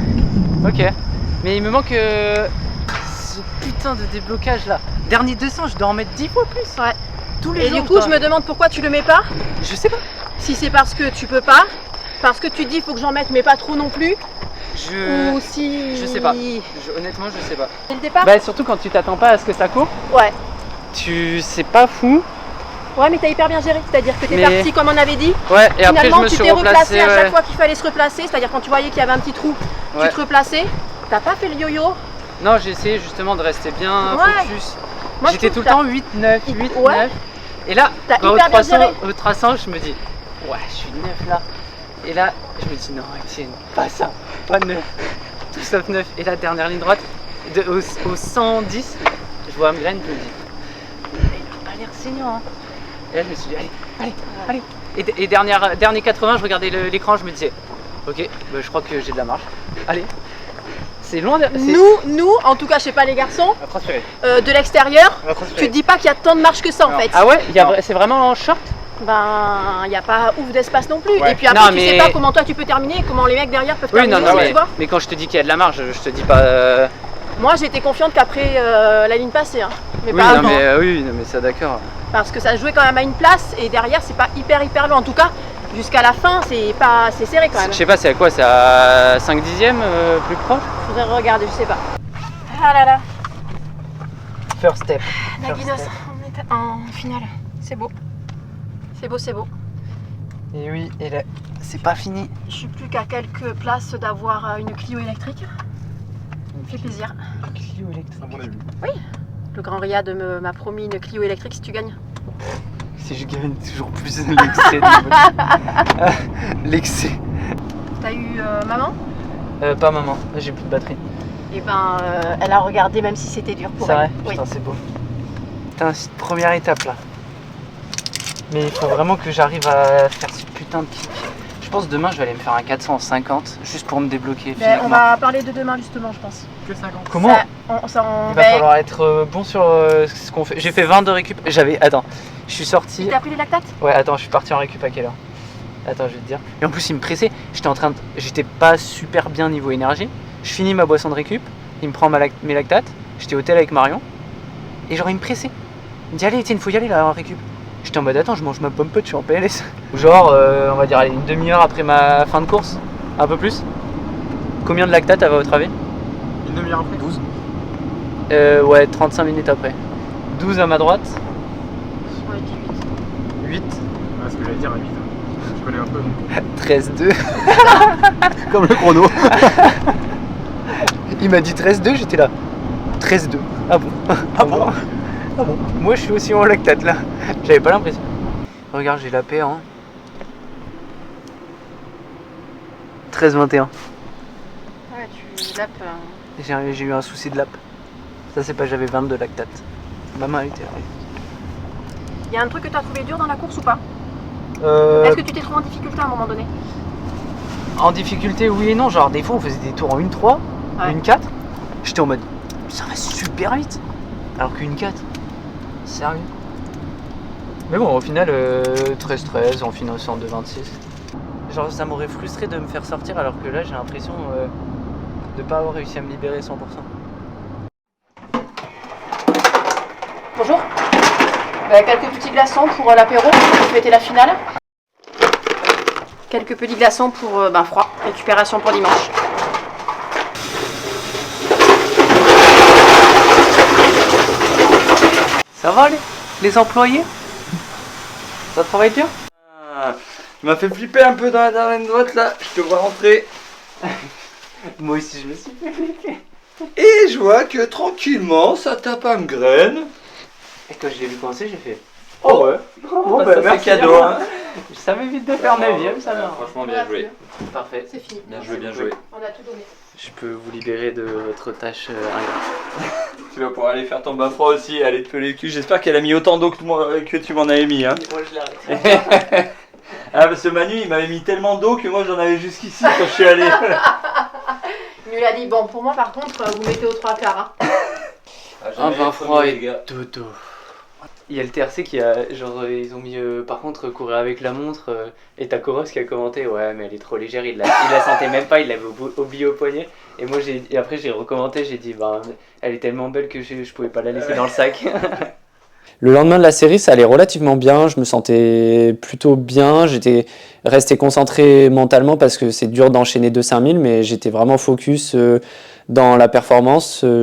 Ok. Mais il me manque ce putain de déblocage là. Dernier 200, je dois en mettre 10 fois plus. Ouais. Tous les jours. Et du coup, je me demande pourquoi tu le mets pas. Je sais pas. Si c'est parce que tu peux pas, parce que tu te dis faut que j'en mette mais pas trop non plus. Ou si... Je sais pas. Honnêtement, je sais pas. Dès le départ. Bah surtout quand tu t'attends pas à ce que ça court. Ouais. C'est pas fou. Ouais, mais t'as hyper bien géré, c'est-à-dire que t'es Mais... parti comme on avait dit. Ouais, et finalement, après je me suis tu t'es replacé à chaque ouais. fois qu'il fallait se replacer, c'est-à-dire quand tu voyais qu'il y avait un petit trou, Ouais. tu te replaçais. T'as pas fait le yo-yo. Non, j'ai essayé justement de rester bien focus. Moi, j'étais tout le temps 8, 9, 8, Ouais. 9. Et là, T'as au hyper bien 300, géré. au 300, je me dis, ouais, je suis 9 là. Et là, je me dis, non, Etienne, pas ça, pas 9. Tout sauf 9. Et la dernière ligne droite, au 110, je vois Amgren, je me dis, il a pas l'air saignant. Hein. Et là, je me suis dit, allez. Et dernier 80, je regardais l'écran, je me disais, ok, bah, je crois que j'ai de la marge. Allez. C'est loin de... Nous, en tout cas, je sais pas les garçons, À transpirer. de l'extérieur, On va transpirer. tu te dis pas qu'il y a tant de marche que ça en fait. Ah ouais, c'est vraiment en short? Ben, il n'y a pas ouf d'espace non plus. Ouais. Et puis après, Non, tu sais pas comment toi tu peux terminer et comment les mecs derrière peuvent terminer aussi, tu vois. Mais quand je te dis qu'il y a de la marge, je te dis pas... Moi, j'étais confiante qu'après la ligne passée, hein. Mais Oui, pas non, avant. mais, oui, non, mais ça d'accord. Parce que ça se jouait quand même à une place et derrière, c'est pas hyper loin. En tout cas, jusqu'à la fin, c'est serré quand même. Je sais pas, c'est à quoi? C'est à 5 dixièmes plus proche? Faudrait regarder, je sais pas. Ah là là. First step. Naginos, on est en finale. C'est beau. C'est beau. Et oui, et là, c'est pas fini. Je suis plus qu'à quelques places d'avoir une Clio électrique. Ça me fait plaisir. Une Clio électrique? À mon avis. Oui. Le grand Riyad m'a promis une Clio électrique si tu gagnes. Si je gagne toujours plus l'excès. L'excès. T'as eu maman? Pas maman, j'ai plus de batterie. Et ben, elle a regardé même si c'était dur pour C'est elle. vrai? Oui. Putain, c'est beau. Putain, c'est une première étape là. Mais il faut vraiment que j'arrive à faire ce putain de kick. Je pense demain je vais aller me faire un 450 juste pour me débloquer physiquement. On va parler de demain justement, je pense. Que 50. Comment? Il va falloir être bon sur ce qu'on fait. J'ai fait 20 de récup. Attends, je suis sorti. T'as pris les lactates? Ouais, attends, je suis parti en récup à quelle heure? Attends, je vais te dire. Et en plus, il me pressait. J'étais pas super bien niveau énergie. Je finis ma boisson de récup. Il me prend mes lactates. J'étais au tel avec Marion. Et genre, il me pressait. Il me dit, allez, Etienne, faut y aller là en récup. J'étais en mode, attends, je mange ma pomme pote, je suis en PLS. Genre, on va dire, allez, une demi-heure après ma fin de course. Un peu plus. Combien de lactates à votre avis? Une demi-heure après? 12. Ouais, 35 minutes après. 12 à ma droite. Ouais, 18. 8. Ah, ce que j'allais dire à 8. Je connais un peu. 13-2. Comme le chrono. Il m'a dit 13-2, j'étais là. 13-2. Ah bon? Ah bon? Ah bon? Moi je suis aussi en lactate là. J'avais pas l'impression. Regarde, j'ai la paix hein. 13-21. Ouais, tu lapes. J'ai eu un souci de lap. Ça c'est pas, j'avais 22 lactates. Ma main était arrivée. Il y a un truc que tu as trouvé dur dans la course ou pas? Est-ce que tu t'es trouvé en difficulté à un moment donné? En difficulté, oui et non. Genre, des fois, on faisait des tours en 1-3, Ouais. 1-4. J'étais en mode, ça va super vite. Alors qu'une 4, sérieux. Mais bon, au final, 13-13, on finit en 2-26. Genre, ça m'aurait frustré de me faire sortir, alors que là, j'ai l'impression de pas avoir réussi à me libérer 100%. Bonjour. Quelques petits glaçons pour l'apéro, pour fêter la finale. Quelques petits glaçons pour froid, récupération pour dimanche. Ça va les employés? Ça travaille dur? Tu m'as fait flipper un peu dans la dernière droite là, je te vois rentrer. Moi aussi je me suis fait flipper. Et je vois que tranquillement ça tape à me graine. Et quand je l'ai vu commencer, j'ai fait oh ouais, bon bah merci cadeau hein. Ça m'évite de faire 9ème, ça va. Franchement bien joué. Parfait. C'est fini. Bien joué, bien joué. On a tout donné. je peux vous libérer de votre tâche ingrate. Tu vas pouvoir aller faire ton bain froid aussi, aller te peler le cul. J'espère qu'elle a mis autant d'eau que tu m'en avais mis. Hein. Moi je l'ai arrêté. Ah parce que Manu il m'avait mis tellement d'eau que moi j'en avais jusqu'ici quand je suis allé. Il nous l'a dit, bon pour moi par contre vous mettez aux 3/4. Hein. Un bain froid et dodo. Il y a le TRC qui a, genre ils ont mis par contre courir avec la montre et t'as Koros qui a commenté ouais mais elle est trop légère, il la sentait même pas, il l'avait oublié au poignet et moi après j'ai recommenté, j'ai dit bah elle est tellement belle que je pouvais pas la laisser dans le sac. Le lendemain de la série, ça allait relativement bien, je me sentais plutôt bien, j'étais resté concentré mentalement parce que c'est dur d'enchaîner 2 5000, mais j'étais vraiment focus dans la performance. Moi,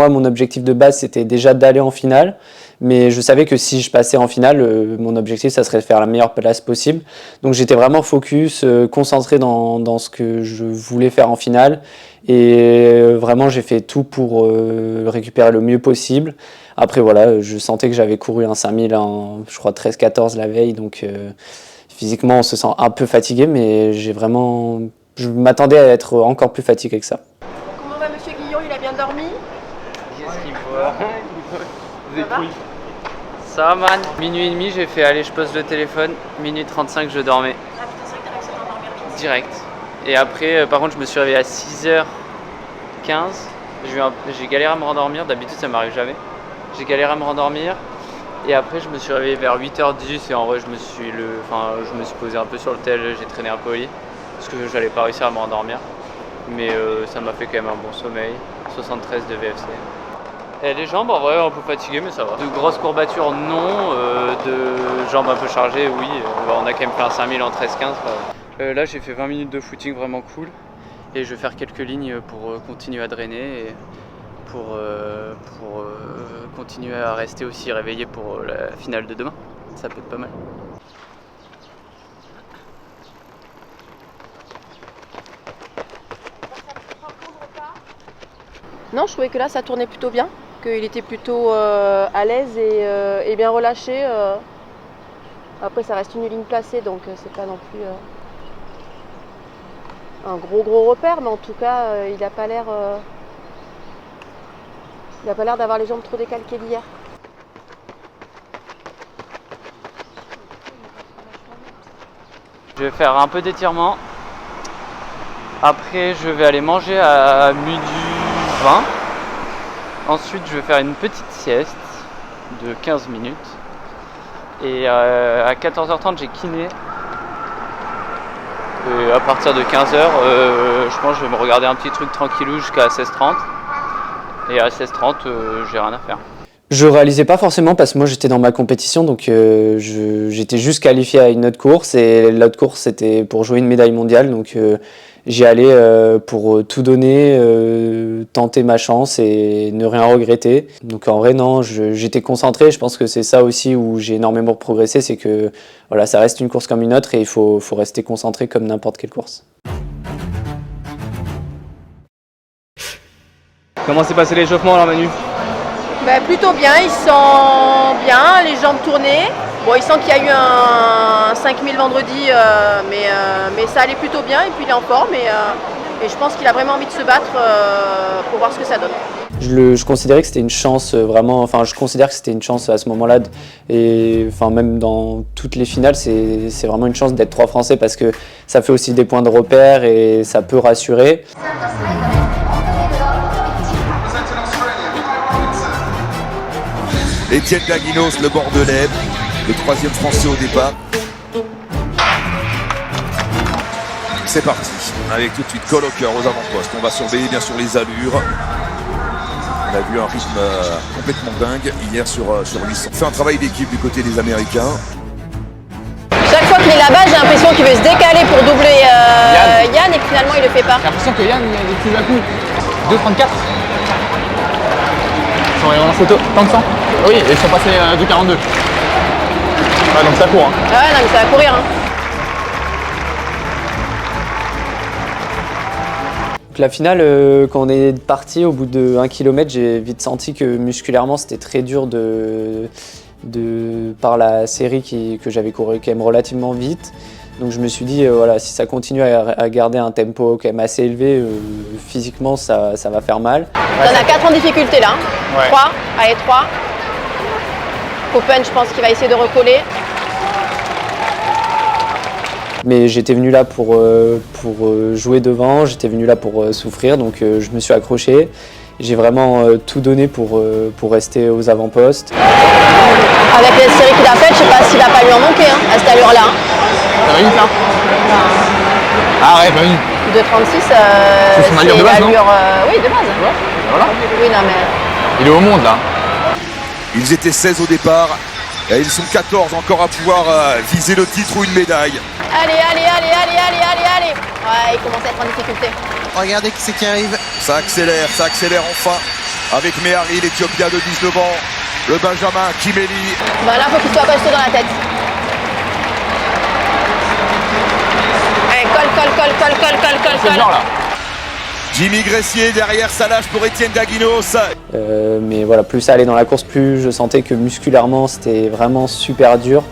mon objectif de base, c'était déjà d'aller en finale, mais je savais que si je passais en finale, mon objectif, ça serait de faire la meilleure place possible. Donc j'étais vraiment focus, concentré dans ce que je voulais faire en finale. Et vraiment, j'ai fait tout pour récupérer le mieux possible. Après, voilà, je sentais que j'avais couru un 5000 en, je crois, 13-14 la veille. Donc, physiquement, on se sent un peu fatigué, mais je m'attendais à être encore plus fatigué que ça. Comment va Monsieur Guillon? Il a bien dormi? Qu'est-ce qu'il voit? Vous êtes oui. Ça va, man. Minuit et demi, j'ai fait aller, je pose le téléphone. Minuit 35, je dormais. Ah putain, c'est vrai que t'as réussi à t'endormir vite. Direct. Et après, par contre, je me suis réveillé à 6h15. J'ai galéré à me rendormir. D'habitude, ça m'arrive jamais. J'ai galéré à me rendormir. Et après, je me suis réveillé vers 8h10. Et en vrai, je me suis posé un peu sur le tel. J'ai traîné un peu au lit. Parce que j'allais pas réussir à me rendormir. Mais ça m'a fait quand même un bon sommeil. 73 de VFC. Et les jambes, en vrai, un peu fatiguées, mais ça va. De grosses courbatures, non. De jambes un peu chargées, oui. On a quand même fait un 5000 en 13-15. Là, j'ai fait 20 minutes de footing vraiment cool. Et je vais faire quelques lignes pour continuer à drainer et pour continuer à rester aussi réveillé pour la finale de demain. Ça peut être pas mal. Non, je trouvais que là ça tournait plutôt bien, qu'il était plutôt à l'aise et bien relâché. Après ça reste une ligne placée donc c'est pas non plus un gros repère, mais en tout cas il n'a pas l'air d'avoir les jambes trop décalquées d'hier. Je vais faire un peu d'étirement. Après je vais aller manger à midi 20. Ensuite je vais faire une petite sieste de 15 minutes. Et à 14h30 j'ai kiné. Et à partir de 15h, je pense que je vais me regarder un petit truc tranquillou jusqu'à 16h30. Et à 16h30, j'ai rien à faire. Je réalisais pas forcément parce que moi j'étais dans ma compétition, donc j'étais juste qualifié à une autre course et l'autre course c'était pour jouer une médaille mondiale, donc j'y allais pour tout donner, tenter ma chance et ne rien regretter. Donc en vrai non, j'étais concentré, je pense que c'est ça aussi où j'ai énormément progressé, c'est que voilà, ça reste une course comme une autre et il faut rester concentré comme n'importe quelle course. Comment s'est passé l'échauffement alors Manu? Bah, plutôt bien, il sent bien, les jambes tournées. Bon, il sent qu'il y a eu un 5000 vendredi, mais ça allait plutôt bien et puis il est en forme et je pense qu'il a vraiment envie de se battre pour voir ce que ça donne. Je considérais que c'était une chance vraiment, enfin je considère que c'était une chance à ce moment-là et enfin même dans toutes les finales c'est vraiment une chance d'être 3 Français parce que ça fait aussi des points de repère et ça peut rassurer. Étienne Daguinos, le Bordelais, le 3e Français au départ. C'est parti, avec tout de suite Colocker aux avant-postes. On va surveiller bien sûr les allures. On a vu un rythme complètement dingue hier sur 800. On fait un travail d'équipe du côté des Américains. Chaque fois qu'il est là-bas, j'ai l'impression qu'il veut se décaler pour doubler Yann et que finalement il le fait pas. J'ai l'impression que Yann il est plus à coup. 2,34. Ils sont en photo, tant que ça. Oui, et ils sont passés du 42. Ouais, donc ça court. Hein. Ah ouais, non, mais ça va courir. Hein. La finale, quand on est parti au bout de 1 km, j'ai vite senti que musculairement c'était très dur par la série que j'avais couru quand même relativement vite. Donc je me suis dit, voilà, si ça continue à garder un tempo quand même assez élevé, physiquement ça va faire mal. On a 4 en difficulté là. Ouais. 3, allez 3. Open, je pense qu'il va essayer de recoller. Mais j'étais venu là pour jouer devant, j'étais venu là pour souffrir, donc je me suis accroché. J'ai vraiment tout donné pour rester aux avant-postes. Avec les séries qu'il a faites, je sais pas s'il va pas lui en manquer hein, à cette allure-là. Non. Ah ouais, bah oui. 2,36, c'est son allure de base, non oui, de base. Voilà. Oui, non, mais... Il est au monde là. Ils étaient 16 au départ. Et ils sont 14 encore à pouvoir viser le titre ou une médaille. Allez. Ouais, il commence à être en difficulté. Regardez qui c'est qui arrive. Ça accélère enfin. Avec Mehari, l'Éthiopien de 19 ans. Le Benjamin Kimeli. Bah là, faut qu'il soit costaud dans la tête. Allez, colle. Jimmy Gressier derrière, ça lâche pour Étienne Daguinos. Mais voilà, plus ça allait dans la course, plus je sentais que musculairement c'était vraiment super dur.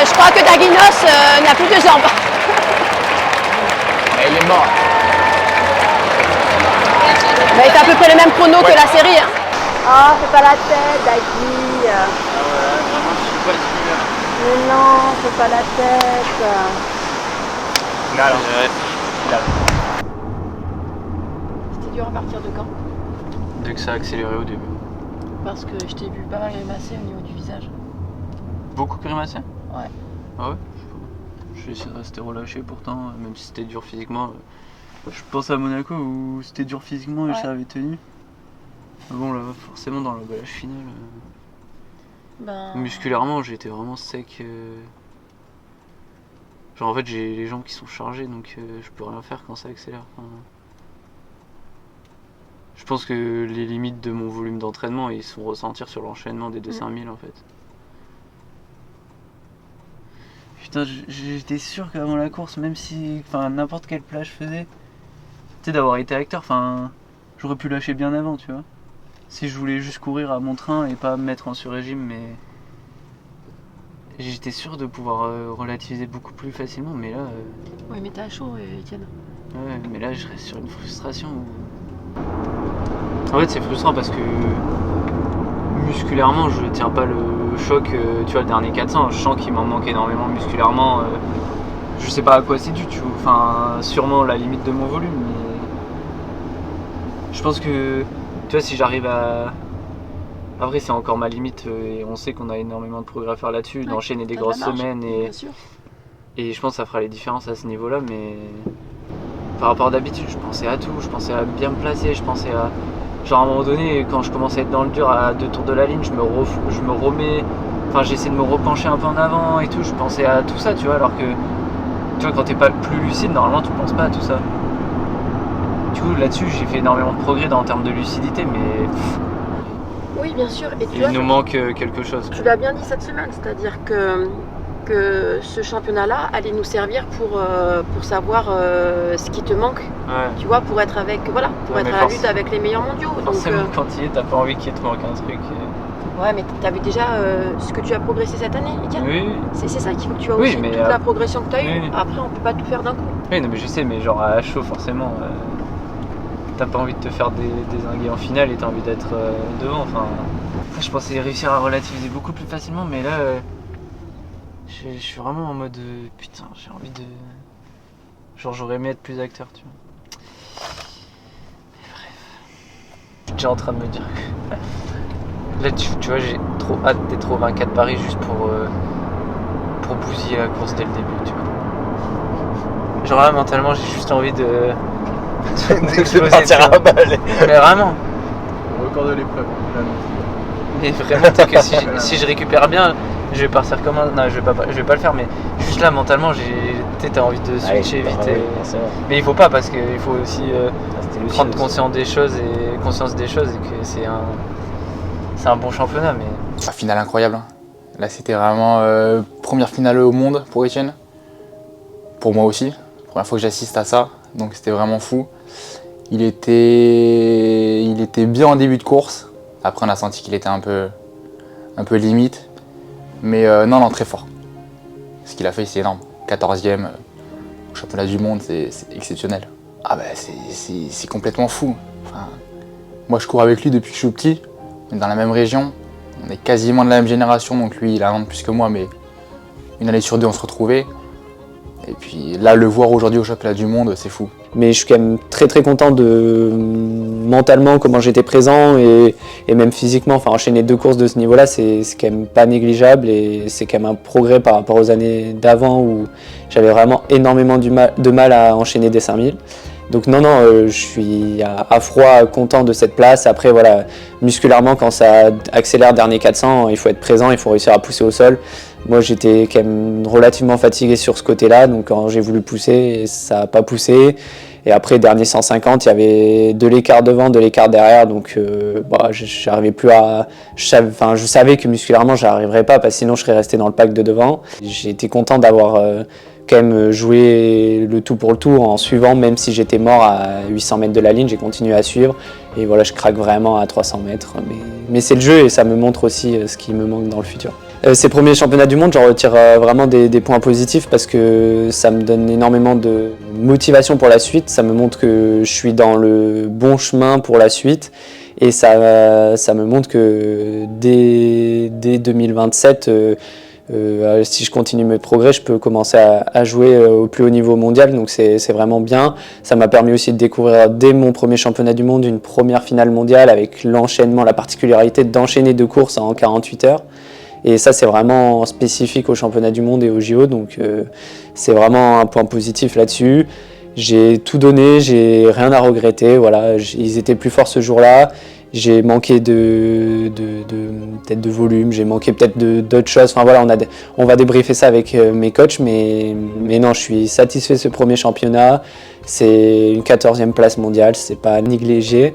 Je crois que Daguinos n'a plus de jambes. Il est mort. Bah, il est à peu près le même chrono que la série. Hein. Oh, fais pas la tête, Dagui. Mais non, fais pas la tête. C'était dur à partir de quand? Dès que ça a accéléré au début. Parce que je t'ai vu pas mal grimacer au niveau du visage. Beaucoup grimacé? Ouais. Ah ouais? J'ai essayé de rester relâché pourtant, même si c'était dur physiquement. Je pense à Monaco où c'était dur physiquement et ça avait tenu. Mais bon là, forcément dans l'emballage final, musculairement j'étais vraiment sec. Genre en fait j'ai les jambes qui sont chargées donc je peux rien faire quand ça accélère. Enfin, je pense que les limites de mon volume d'entraînement ils sont ressentir sur l'enchaînement des 200 000 en fait. Putain, j'étais sûr qu'avant la course, même si n'importe quel plat je faisais, tu sais, d'avoir été acteur, j'aurais pu lâcher bien avant, tu vois. Si je voulais juste courir à mon train et pas me mettre en sur-régime, mais j'étais sûr de pouvoir relativiser beaucoup plus facilement, mais là... Oui, mais t'as chaud, Étienne. Ouais, mais là, je reste sur une frustration où... En fait, c'est frustrant parce que musculairement, je tiens pas le choc, tu vois, le dernier 400, je sens qu'il m'en manque énormément musculairement. Je sais pas à quoi c'est dû, tu vois, sûrement la limite de mon volume, mais je pense que, tu vois, si j'arrive à... Après, c'est encore ma limite, et on sait qu'on a énormément de progrès à faire là-dessus, d'enchaîner des grosses semaines, et je pense que ça fera les différences à ce niveau-là, mais par rapport à d'habitude, je pensais à tout, je pensais à bien me placer, je pensais à... Genre à un moment donné, quand je commençais à être dans le dur à 2 tours de la ligne, je me remets... j'essaie de me repencher un peu en avant et tout, je pensais à tout ça, tu vois, alors que... Tu vois, quand t'es pas plus lucide, normalement, tu penses pas à tout ça. Du coup, là-dessus, j'ai fait énormément de progrès en termes de lucidité, mais... Oui, bien sûr. Et il nous manque quelque chose. Tu l'as bien dit cette semaine, c'est-à-dire que ce championnat-là allait nous servir pour savoir ce qui te manque, tu vois, pour être avec, pour être à la lutte avec les meilleurs mondiaux. Forcément, donc, quand il est, t'as pas envie qu'il te manque un truc. Ouais, mais t'as vu déjà ce que tu as progressé cette année, Etienne. Oui. C'est ça qu'il faut que tu vois aussi, toute la progression que tu as eue. Après, on peut pas tout faire d'un coup. Oui, non, mais je sais, mais genre à chaud, forcément, t'as pas envie de te faire dézinguer en finale et t'as envie d'être devant. Je pensais réussir à relativiser beaucoup plus facilement, mais là... Je suis vraiment en mode putain, j'ai envie de... Genre j'aurais aimé être plus acteur, tu vois. Mais bref. Je suis déjà en train de me dire que... Là tu vois, j'ai trop hâte d'être au 24 Paris juste pour bousiller la course dès le début, tu vois. Genre là mentalement j'ai juste envie de partir à balle. Mais vraiment. Le record de l'épreuve. Mais vraiment, tu sais que si je récupère bien, je vais partir comme un... Non, je vais pas le faire, mais juste là, mentalement, t'as envie de switcher vite. Mais il faut pas, parce qu'il faut aussi prendre conscience des choses et que c'est un bon championnat. Mais... La finale incroyable. Là, c'était vraiment première finale au monde pour Étienne. Pour moi aussi. Première fois que j'assiste à ça, donc c'était vraiment fou. Il était bien en début de course. Après, on a senti qu'il était un peu limite. Mais non, très fort. Ce qu'il a fait, c'est énorme. 14e au championnat du monde, c'est exceptionnel. Ah bah, c'est complètement fou. Enfin, moi, je cours avec lui depuis que je suis petit. On est dans la même région. On est quasiment de la même génération. Donc lui, il a un an de plus que moi, mais une année sur deux, on se retrouvait. Et puis là, le voir aujourd'hui au championnat du monde, c'est fou. Mais je suis quand même très content de mentalement comment j'étais présent et même physiquement. Enfin, enchaîner 2 courses de ce niveau-là, c'est quand même pas négligeable et c'est quand même un progrès par rapport aux années d'avant où j'avais vraiment énormément de mal à enchaîner des 5000. Donc non, je suis à froid content de cette place. Après, voilà, musculairement, quand ça accélère dernier 400, il faut être présent, il faut réussir à pousser au sol. Moi, j'étais quand même relativement fatigué sur ce côté-là, donc quand j'ai voulu pousser, ça n'a pas poussé. Et après, dernier 150, il y avait de l'écart devant, de l'écart derrière, donc j'arrivais plus à... je savais que musculairement, je n'arriverais pas, parce que sinon, je serais resté dans le pack de devant. J'ai été content d'avoir quand même joué le tout pour le tout en suivant, même si j'étais mort à 800 mètres de la ligne, j'ai continué à suivre. Et voilà, je craque vraiment à 300 mètres. Mais c'est le jeu et ça me montre aussi ce qui me manque dans le futur. Ces premiers championnats du monde, j'en retire vraiment des points positifs parce que ça me donne énormément de motivation pour la suite. Ça me montre que je suis dans le bon chemin pour la suite. Et ça me montre que dès 2027, si je continue mes progrès, je peux commencer à jouer au plus haut niveau mondial, donc c'est vraiment bien. Ça m'a permis aussi de découvrir dès mon premier championnat du monde une première finale mondiale avec l'enchaînement, la particularité d'enchaîner 2 courses en 48 heures. Et ça, c'est vraiment spécifique au championnat du monde et au JO, donc c'est vraiment un point positif là-dessus. J'ai tout donné, j'ai rien à regretter, voilà, ils étaient plus forts ce jour-là. J'ai manqué peut-être de volume, j'ai manqué peut-être d'autres choses. Enfin voilà, on va débriefer ça avec mes coachs, mais non, je suis satisfait de ce premier championnat. C'est une 14e place mondiale, c'est pas négligé.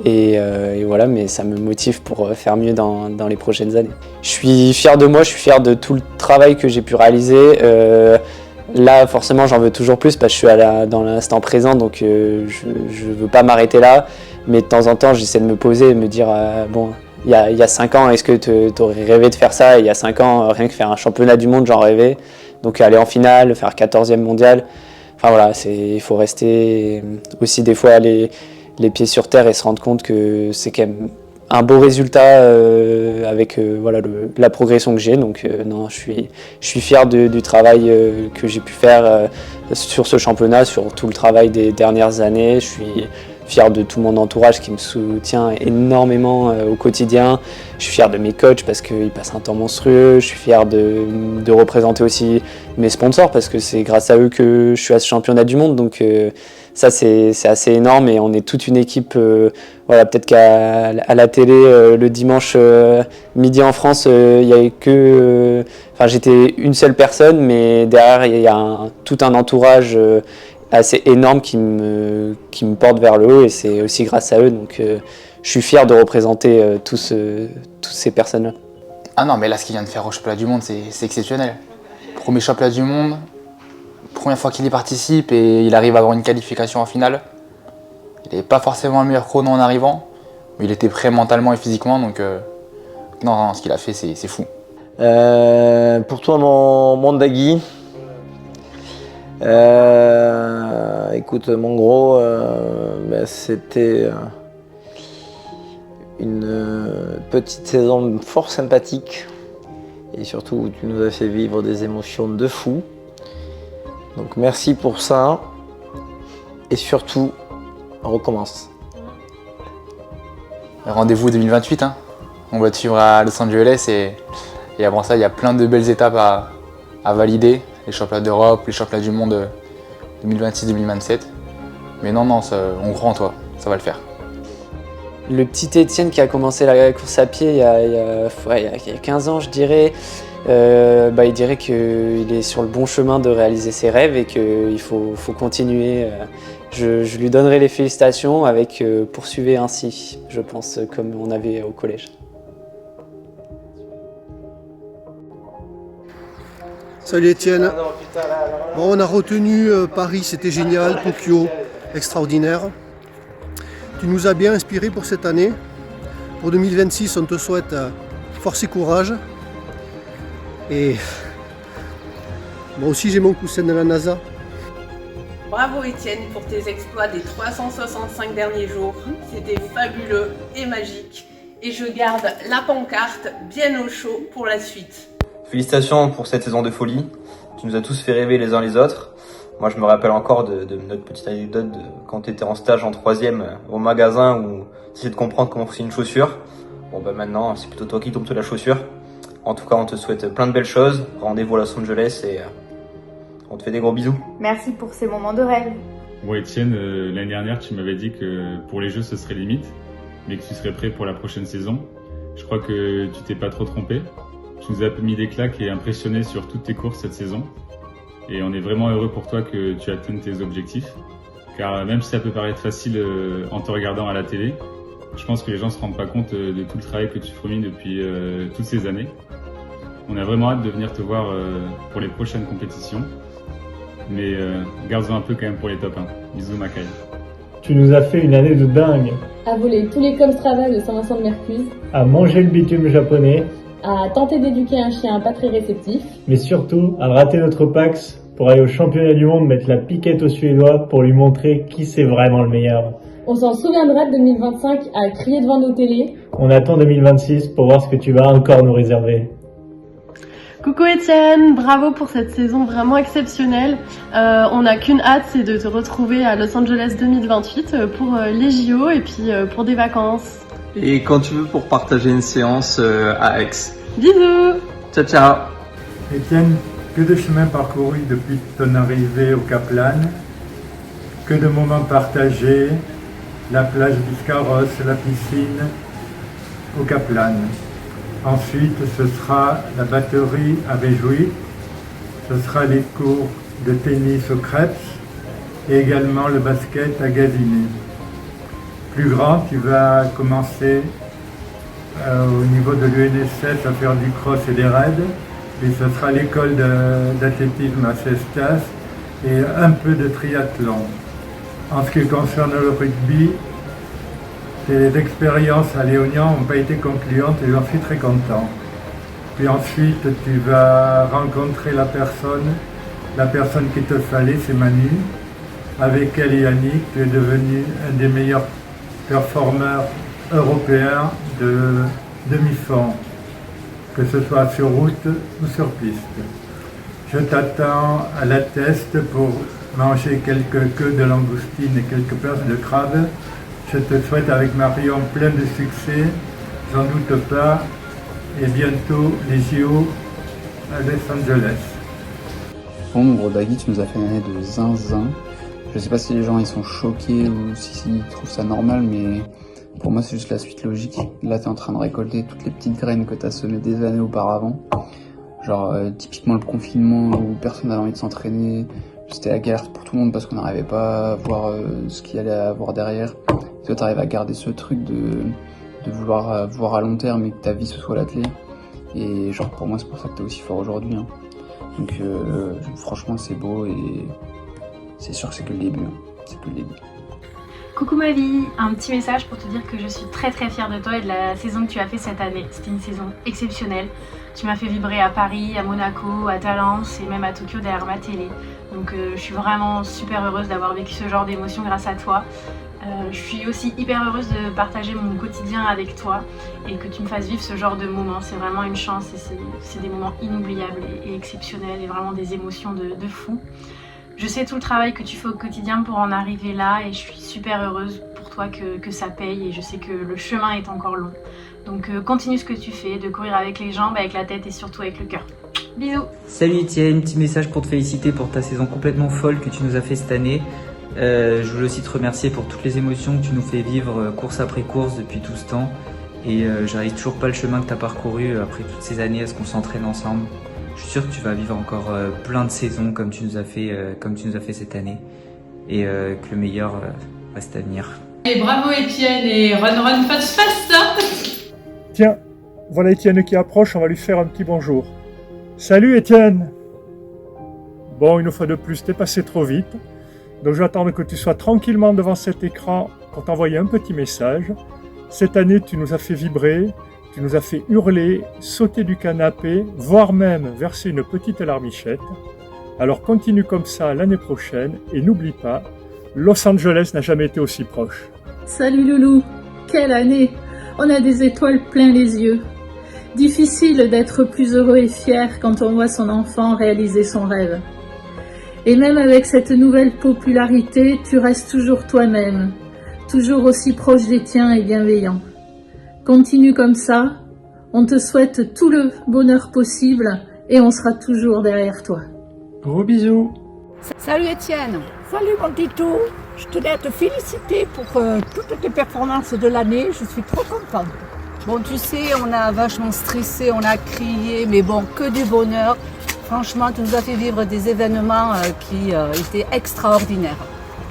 Et voilà, mais ça me motive pour faire mieux dans les prochaines années. Je suis fier de moi, je suis fier de tout le travail que j'ai pu réaliser. Là, forcément, j'en veux toujours plus parce que je suis dans l'instant présent, donc je veux pas m'arrêter là. Mais de temps en temps, j'essaie de me poser et me dire, bon, il y a 5 ans, est-ce que tu aurais rêvé de faire ça? Il y a 5 ans, rien que faire un championnat du monde, j'en rêvais. Donc aller en finale, faire 14e mondial. Enfin voilà, il faut rester aussi des fois les pieds sur terre et se rendre compte que c'est quand même un beau résultat avec voilà, la progression que j'ai. Donc non, je suis fier du travail que j'ai pu faire sur ce championnat, sur tout le travail des dernières années. Je suis fier de tout mon entourage qui me soutient énormément au quotidien. Je suis fier de mes coachs parce qu'ils passent un temps monstrueux. Je suis fier de représenter aussi mes sponsors parce que c'est grâce à eux que je suis à ce championnat du monde. Donc ça, c'est assez énorme et on est toute une équipe. Voilà, peut-être qu'à la télé, le dimanche midi en France, il y avait que... j'étais une seule personne, mais derrière, il y a tout un entourage assez énorme qui me porte vers le haut et c'est aussi grâce à eux. Donc je suis fier de représenter toutes ces personnes-là. Ah non, mais là, ce qu'il vient de faire au championnat du monde, c'est exceptionnel. Premier championnat du monde, première fois qu'il y participe et il arrive à avoir une qualification en finale. Il n'avait pas forcément le meilleur chrono en arrivant, mais il était prêt mentalement et physiquement, donc non, ce qu'il a fait, c'est fou. Pour toi, mon Dagui, écoute, mon gros, c'était une petite saison fort sympathique et surtout tu nous as fait vivre des émotions de fou. Donc merci pour ça et surtout on recommence. Rendez-vous 2028, hein. On va te suivre à Los Angeles et avant ça il y a plein de belles étapes à valider. Les championnats d'Europe, les championnats du monde 2026-2027. Mais non, on croit en toi, ça va le faire. Le petit Étienne qui a commencé la course à pied il y a 15 ans, je dirais, il dirait qu'il est sur le bon chemin de réaliser ses rêves et qu'il faut continuer. Je lui donnerai les félicitations avec poursuivez ainsi, je pense, comme on avait au collège. Salut Étienne. Bon, on a retenu Paris, c'était génial, Tokyo, extraordinaire. Tu nous as bien inspiré pour cette année. Pour 2026, on te souhaite force et courage. Et moi aussi j'ai mon coussin de la NASA. Bravo Étienne pour tes exploits des 365 derniers jours. C'était fabuleux et magique. Et je garde la pancarte bien au chaud pour la suite. Félicitations pour cette saison de folie. Tu nous as tous fait rêver les uns les autres. Moi je me rappelle encore de notre petite anecdote de quand tu étais en stage en 3e au magasin où tu essayais de comprendre comment fonctionne une chaussure. Bon bah maintenant c'est plutôt toi qui tombes sur la chaussure. En tout cas on te souhaite plein de belles choses. Rendez-vous à Los Angeles et on te fait des gros bisous. Merci pour ces moments de rêve. Bon Étienne, l'année dernière tu m'avais dit que pour les Jeux ce serait limite, mais que tu serais prêt pour la prochaine saison. Je crois que tu t'es pas trop trompé. Tu nous as mis des claques et impressionné sur toutes tes courses cette saison. Et on est vraiment heureux pour toi que tu atteignes tes objectifs. Car même si ça peut paraître facile en te regardant à la télé, je pense que les gens se rendent pas compte de tout le travail que tu fournis depuis toutes ces années. On a vraiment hâte de venir te voir pour les prochaines compétitions. Mais garde-en un peu quand même pour les top 1. Bisous Macaille. Tu nous as fait une année de dingue. À voler tous les Comstrava de Saint-Vincent-de-Mercuse. À manger le bitume japonais. À tenter d'éduquer un chien pas très réceptif. Mais surtout, à rater notre Pax pour aller au championnat du monde mettre la piquette aux Suédois pour lui montrer qui c'est vraiment le meilleur. On s'en souviendra de 2025 à crier devant nos télés. On attend 2026 pour voir ce que tu vas encore nous réserver. Coucou Étienne, bravo pour cette saison vraiment exceptionnelle. On n'a qu'une hâte, c'est de te retrouver à Los Angeles 2028 pour les JO et puis pour des vacances. Et quand tu veux pour partager une séance à Aix. Bisous. Ciao ciao. Étienne, que de chemin parcouru depuis ton arrivée au Kaplan, que de moments partagés, la plage Biscarrosse, la piscine au Kaplan. Ensuite, ce sera la batterie à Réjouy, ce sera les cours de tennis au Krebs et également le basket à Gavigny. Plus grand, tu vas commencer au niveau de l'UNSS à faire du cross et des raids, et ce sera l'école d'athlétisme à Cestas et un peu de triathlon. En ce qui concerne le rugby, tes expériences à Léognan n'ont pas été concluantes et j'en suis très content. Puis ensuite, tu vas rencontrer la personne qu'il te fallait, c'est Manu. Avec elle et Yannick, tu es devenu un des meilleurs performeurs européens de demi-fond, que ce soit sur route ou sur piste. Je t'attends à la Teste pour manger quelques queues de langoustine et quelques perches de crabe. Je te souhaite avec Marion plein de succès, j'en doute pas, et bientôt les JO à Los Angeles. Bon, mon gros Dagui, tu nous as fait une année de zinzin. Je sais pas si les gens ils sont choqués ou s'ils trouvent ça normal, mais pour moi c'est juste la suite logique. Là t'es en train de récolter toutes les petites graines que t'as semées des années auparavant. Genre typiquement le confinement où personne n'avait envie de s'entraîner, c'était la galère pour tout le monde parce qu'on n'arrivait pas à voir ce qu'il allait avoir derrière. Et toi t'arrives à garder ce truc de vouloir voir à long terme et que ta vie ce soit l'athlète. Et genre pour moi c'est pour ça que t'es aussi fort aujourd'hui. Hein. Donc franchement c'est beau et c'est sûr que c'est que le début. C'est que le début. Coucou ma vie, un petit message pour te dire que je suis très très fière de toi et de la saison que tu as fait cette année. C'était une saison exceptionnelle. Tu m'as fait vibrer à Paris, à Monaco, à Talence et même à Tokyo derrière ma télé. Donc je suis vraiment super heureuse d'avoir vécu ce genre d'émotion grâce à toi. Je suis aussi hyper heureuse de partager mon quotidien avec toi et que tu me fasses vivre ce genre de moments. C'est vraiment une chance et c'est des moments inoubliables et exceptionnels et vraiment des émotions de fou. Je sais tout le travail que tu fais au quotidien pour en arriver là et je suis super heureuse pour toi que ça paye et je sais que le chemin est encore long. Donc continue ce que tu fais, de courir avec les jambes, avec la tête et surtout avec le cœur. Bisous. Salut Étienne, petit message pour te féliciter pour ta saison complètement folle que tu nous as fait cette année. Je voulais aussi te remercier pour toutes les émotions que tu nous fais vivre course après course depuis tout ce temps. Et j'arrive toujours pas le chemin que tu as parcouru après toutes ces années à ce qu'on s'entraîne ensemble. Je suis sûr que tu vas vivre encore plein de saisons comme tu nous as fait cette année et que le meilleur reste à venir. Et bravo Étienne et run fast fast. Tiens, voilà Étienne qui approche, on va lui faire un petit bonjour. Salut Étienne. Bon, une fois de plus, t'es passé trop vite, Donc j'attends que tu sois tranquillement devant cet écran pour t'envoyer un petit message. Cette année, tu nous as fait vibrer, tu nous as fait hurler, sauter du canapé, voire même verser une petite larmichette. Alors continue comme ça l'année prochaine et n'oublie pas, Los Angeles n'a jamais été aussi proche. Salut Loulou, quelle année! On a des étoiles plein les yeux. Difficile d'être plus heureux et fier quand on voit son enfant réaliser son rêve. Et même avec cette nouvelle popularité, tu restes toujours toi-même, toujours aussi proche des tiens et bienveillant. Continue comme ça, on te souhaite tout le bonheur possible et on sera toujours derrière toi. Gros bisous. Salut Étienne. Salut mon Tito, je tenais à te féliciter pour toutes tes performances de l'année, je suis trop contente. Bon, tu sais, on a vachement stressé, on a crié, mais bon, que du bonheur. Franchement, tu nous as fait vivre des événements qui étaient extraordinaires.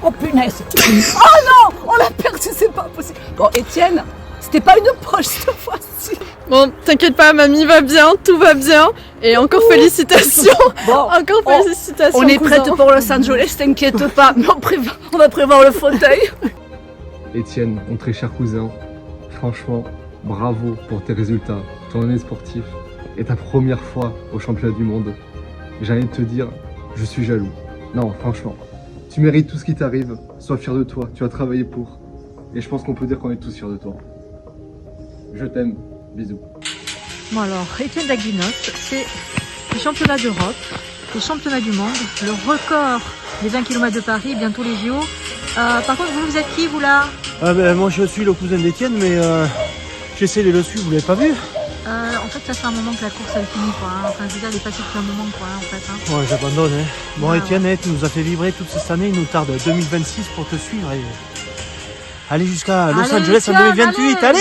Oh punaise! Oh non! On l'a perdu, c'est pas possible. Bon, Étienne, c'était pas une poche cette fois-ci. Bon, t'inquiète pas, mamie va bien, tout va bien. Et encore félicitations. Bon, encore félicitations. On est cousin. prête pour Los Angeles, t'inquiète pas. Mais on va prévoir le fauteuil. Étienne, mon très cher cousin, franchement, bravo pour tes résultats, ton année sportive et ta première fois au championnat du monde. J'ai envie de te dire, je suis jaloux. Non, franchement, tu mérites tout ce qui t'arrive, sois fier de toi, tu as travaillé pour. Et je pense qu'on peut dire qu'on est tous fiers de toi. Je t'aime, bisous. Bon alors, Étienne Daguinos, c'est les championnats d'Europe, les championnats du monde, le record des 20 km de Paris, bientôt les JO. Par contre, vous êtes qui, vous là? Moi je suis le cousin d'Étienne, mais j'essaie de le suivre, vous l'avez pas vu? En fait, ça fait un moment que la course est finie, quoi. Hein. Enfin, je veux dire, elle est passée depuis un moment, quoi, en fait. Hein. Ouais, j'abandonne. Hein. Bon, Ah, Étienne, tu nous as fait vibrer toute cette année, il nous tarde 2026 pour te suivre. Et... Allez jusqu'à Los Angeles en 2028, allez!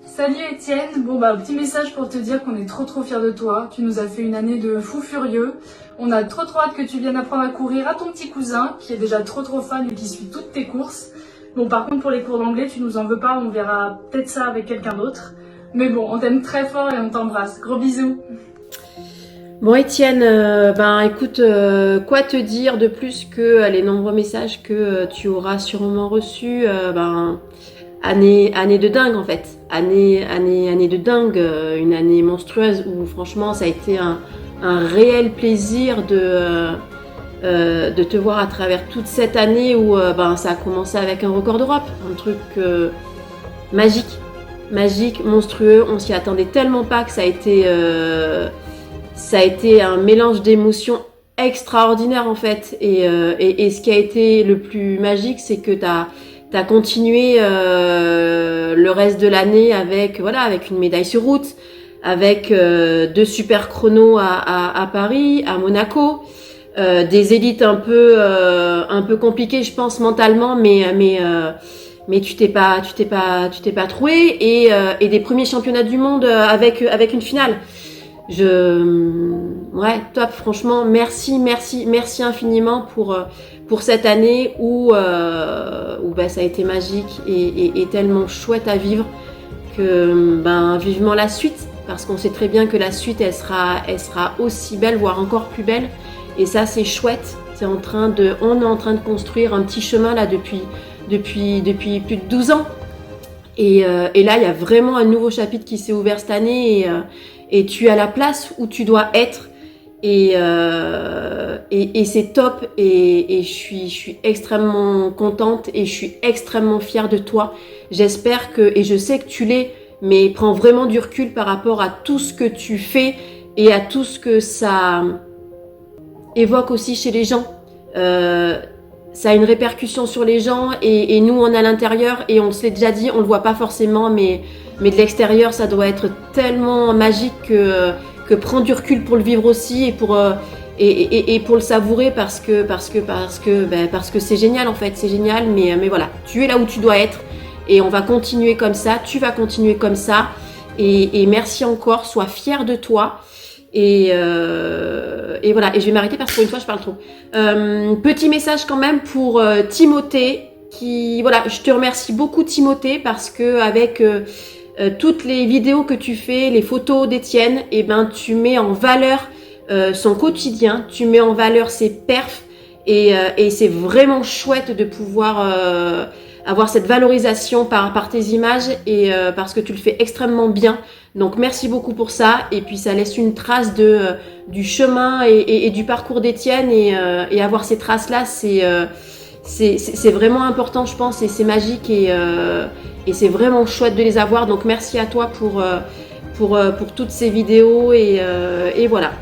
Salut Étienne, bon petit message pour te dire qu'on est trop fiers de toi, tu nous as fait une année de fou furieux, on a trop hâte que tu viennes apprendre à courir à ton petit cousin qui est déjà trop fan et qui suit toutes tes courses. Bon par contre pour les cours d'anglais tu nous en veux pas, on verra peut-être ça avec quelqu'un d'autre, mais bon on t'aime très fort et on t'embrasse, gros bisous. Bon Étienne, écoute, quoi te dire de plus que les nombreux messages que tu auras sûrement reçus, année de dingue en fait, année de dingue, une année monstrueuse où franchement ça a été un réel plaisir de te voir à travers toute cette année où ça a commencé avec un record d'Europe, un truc magique, monstrueux, on s'y attendait tellement pas que ça a été un mélange d'émotions extraordinaire en fait et ce qui a été le plus magique c'est que t'as continué le reste de l'année avec une médaille sur route, avec 2 super chronos à Paris, à Monaco, des élites un peu compliquées je pense mentalement mais tu t'es pas troué et des premiers championnats du monde avec une finale. Top, franchement, merci infiniment pour cette année où ça a été magique et tellement chouette à vivre que vivement la suite, parce qu'on sait très bien que la suite elle sera aussi belle, voire encore plus belle, et ça c'est chouette. On est en train de construire un petit chemin là depuis plus de 12 ans et là il y a vraiment un nouveau chapitre qui s'est ouvert cette année et tu es à la place où tu dois être et c'est top et je suis extrêmement contente et je suis extrêmement fière de toi. J'espère et je sais que tu l'es, mais prends vraiment du recul par rapport à tout ce que tu fais et à tout ce que ça évoque aussi chez les gens. Ça a une répercussion sur les gens et nous on est à l'intérieur et on se l'est déjà dit, on le voit pas forcément mais de l'extérieur ça doit être tellement magique que prends du recul pour le vivre aussi et pour le savourer parce que c'est génial en fait, c'est génial mais voilà, tu es là où tu dois être et on va continuer comme ça, tu vas continuer comme ça et merci encore, sois fier de toi. Et voilà, et je vais m'arrêter parce que pour une fois je parle trop. Petit message quand même pour Timothée je te remercie beaucoup Timothée parce que avec toutes les vidéos que tu fais, les photos d'Étienne, tu mets en valeur son quotidien, tu mets en valeur ses perfs Et c'est vraiment chouette de pouvoir avoir cette valorisation par tes images et parce que tu le fais extrêmement bien. Donc merci beaucoup pour ça. Et puis ça laisse une trace du chemin et du parcours d'Étienne et avoir ces traces-là, c'est vraiment important, je pense, et c'est magique et c'est vraiment chouette de les avoir. Donc merci à toi pour toutes ces vidéos et voilà.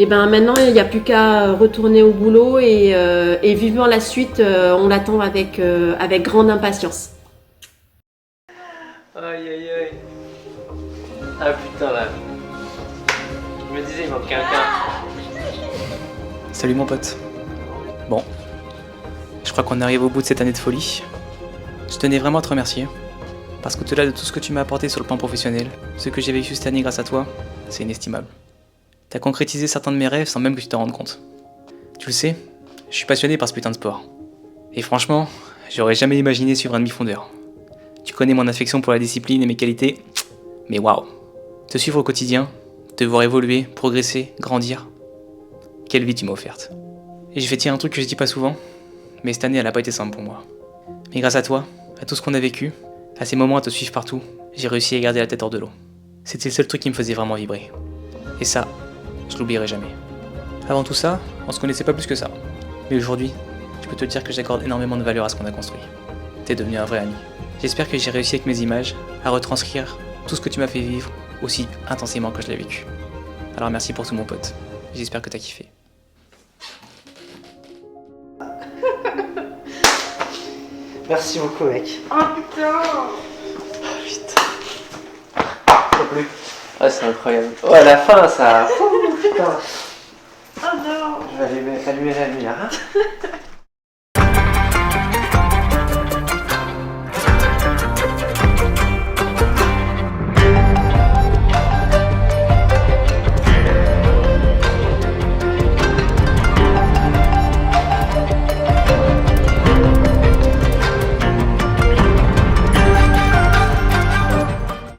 Et ben maintenant il n'y a plus qu'à retourner au boulot et vivement la suite, on l'attend avec grande impatience. Aïe aïe aïe. Ah putain là. Je me disais il manque quelqu'un. Salut mon pote. Bon, je crois qu'on arrive au bout de cette année de folie. Je tenais vraiment à te remercier. Parce qu'au-delà de tout ce que tu m'as apporté sur le plan professionnel, ce que j'ai vécu cette année grâce à toi, c'est inestimable. T'as concrétisé certains de mes rêves sans même que tu t'en rendes compte. Tu le sais, je suis passionné par ce putain de sport. Et franchement, j'aurais jamais imaginé suivre un demi-fondeur. Tu connais mon affection pour la discipline et mes qualités, mais waouh. Te suivre au quotidien, te voir évoluer, progresser, grandir. Quelle vie tu m'as offerte. Et je vais te dire un truc que je dis pas souvent, mais cette année elle a pas été simple pour moi. Mais grâce à toi, à tout ce qu'on a vécu, à ces moments à te suivre partout, j'ai réussi à garder la tête hors de l'eau. C'était le seul truc qui me faisait vraiment vibrer. Et ça, je l'oublierai jamais. Avant tout ça, on se connaissait pas plus que ça. Mais aujourd'hui, je peux te dire que j'accorde énormément de valeur à ce qu'on a construit. T'es devenu un vrai ami. J'espère que j'ai réussi avec mes images à retranscrire tout ce que tu m'as fait vivre aussi intensément que je l'ai vécu. Alors merci pour tout mon pote. J'espère que t'as kiffé. Merci beaucoup mec. Oh putain. Oh putain. T'as plu. Ah c'est incroyable. Oh à la fin ça. Oh putain. Oh non. Je vais allumer la lumière. Hein.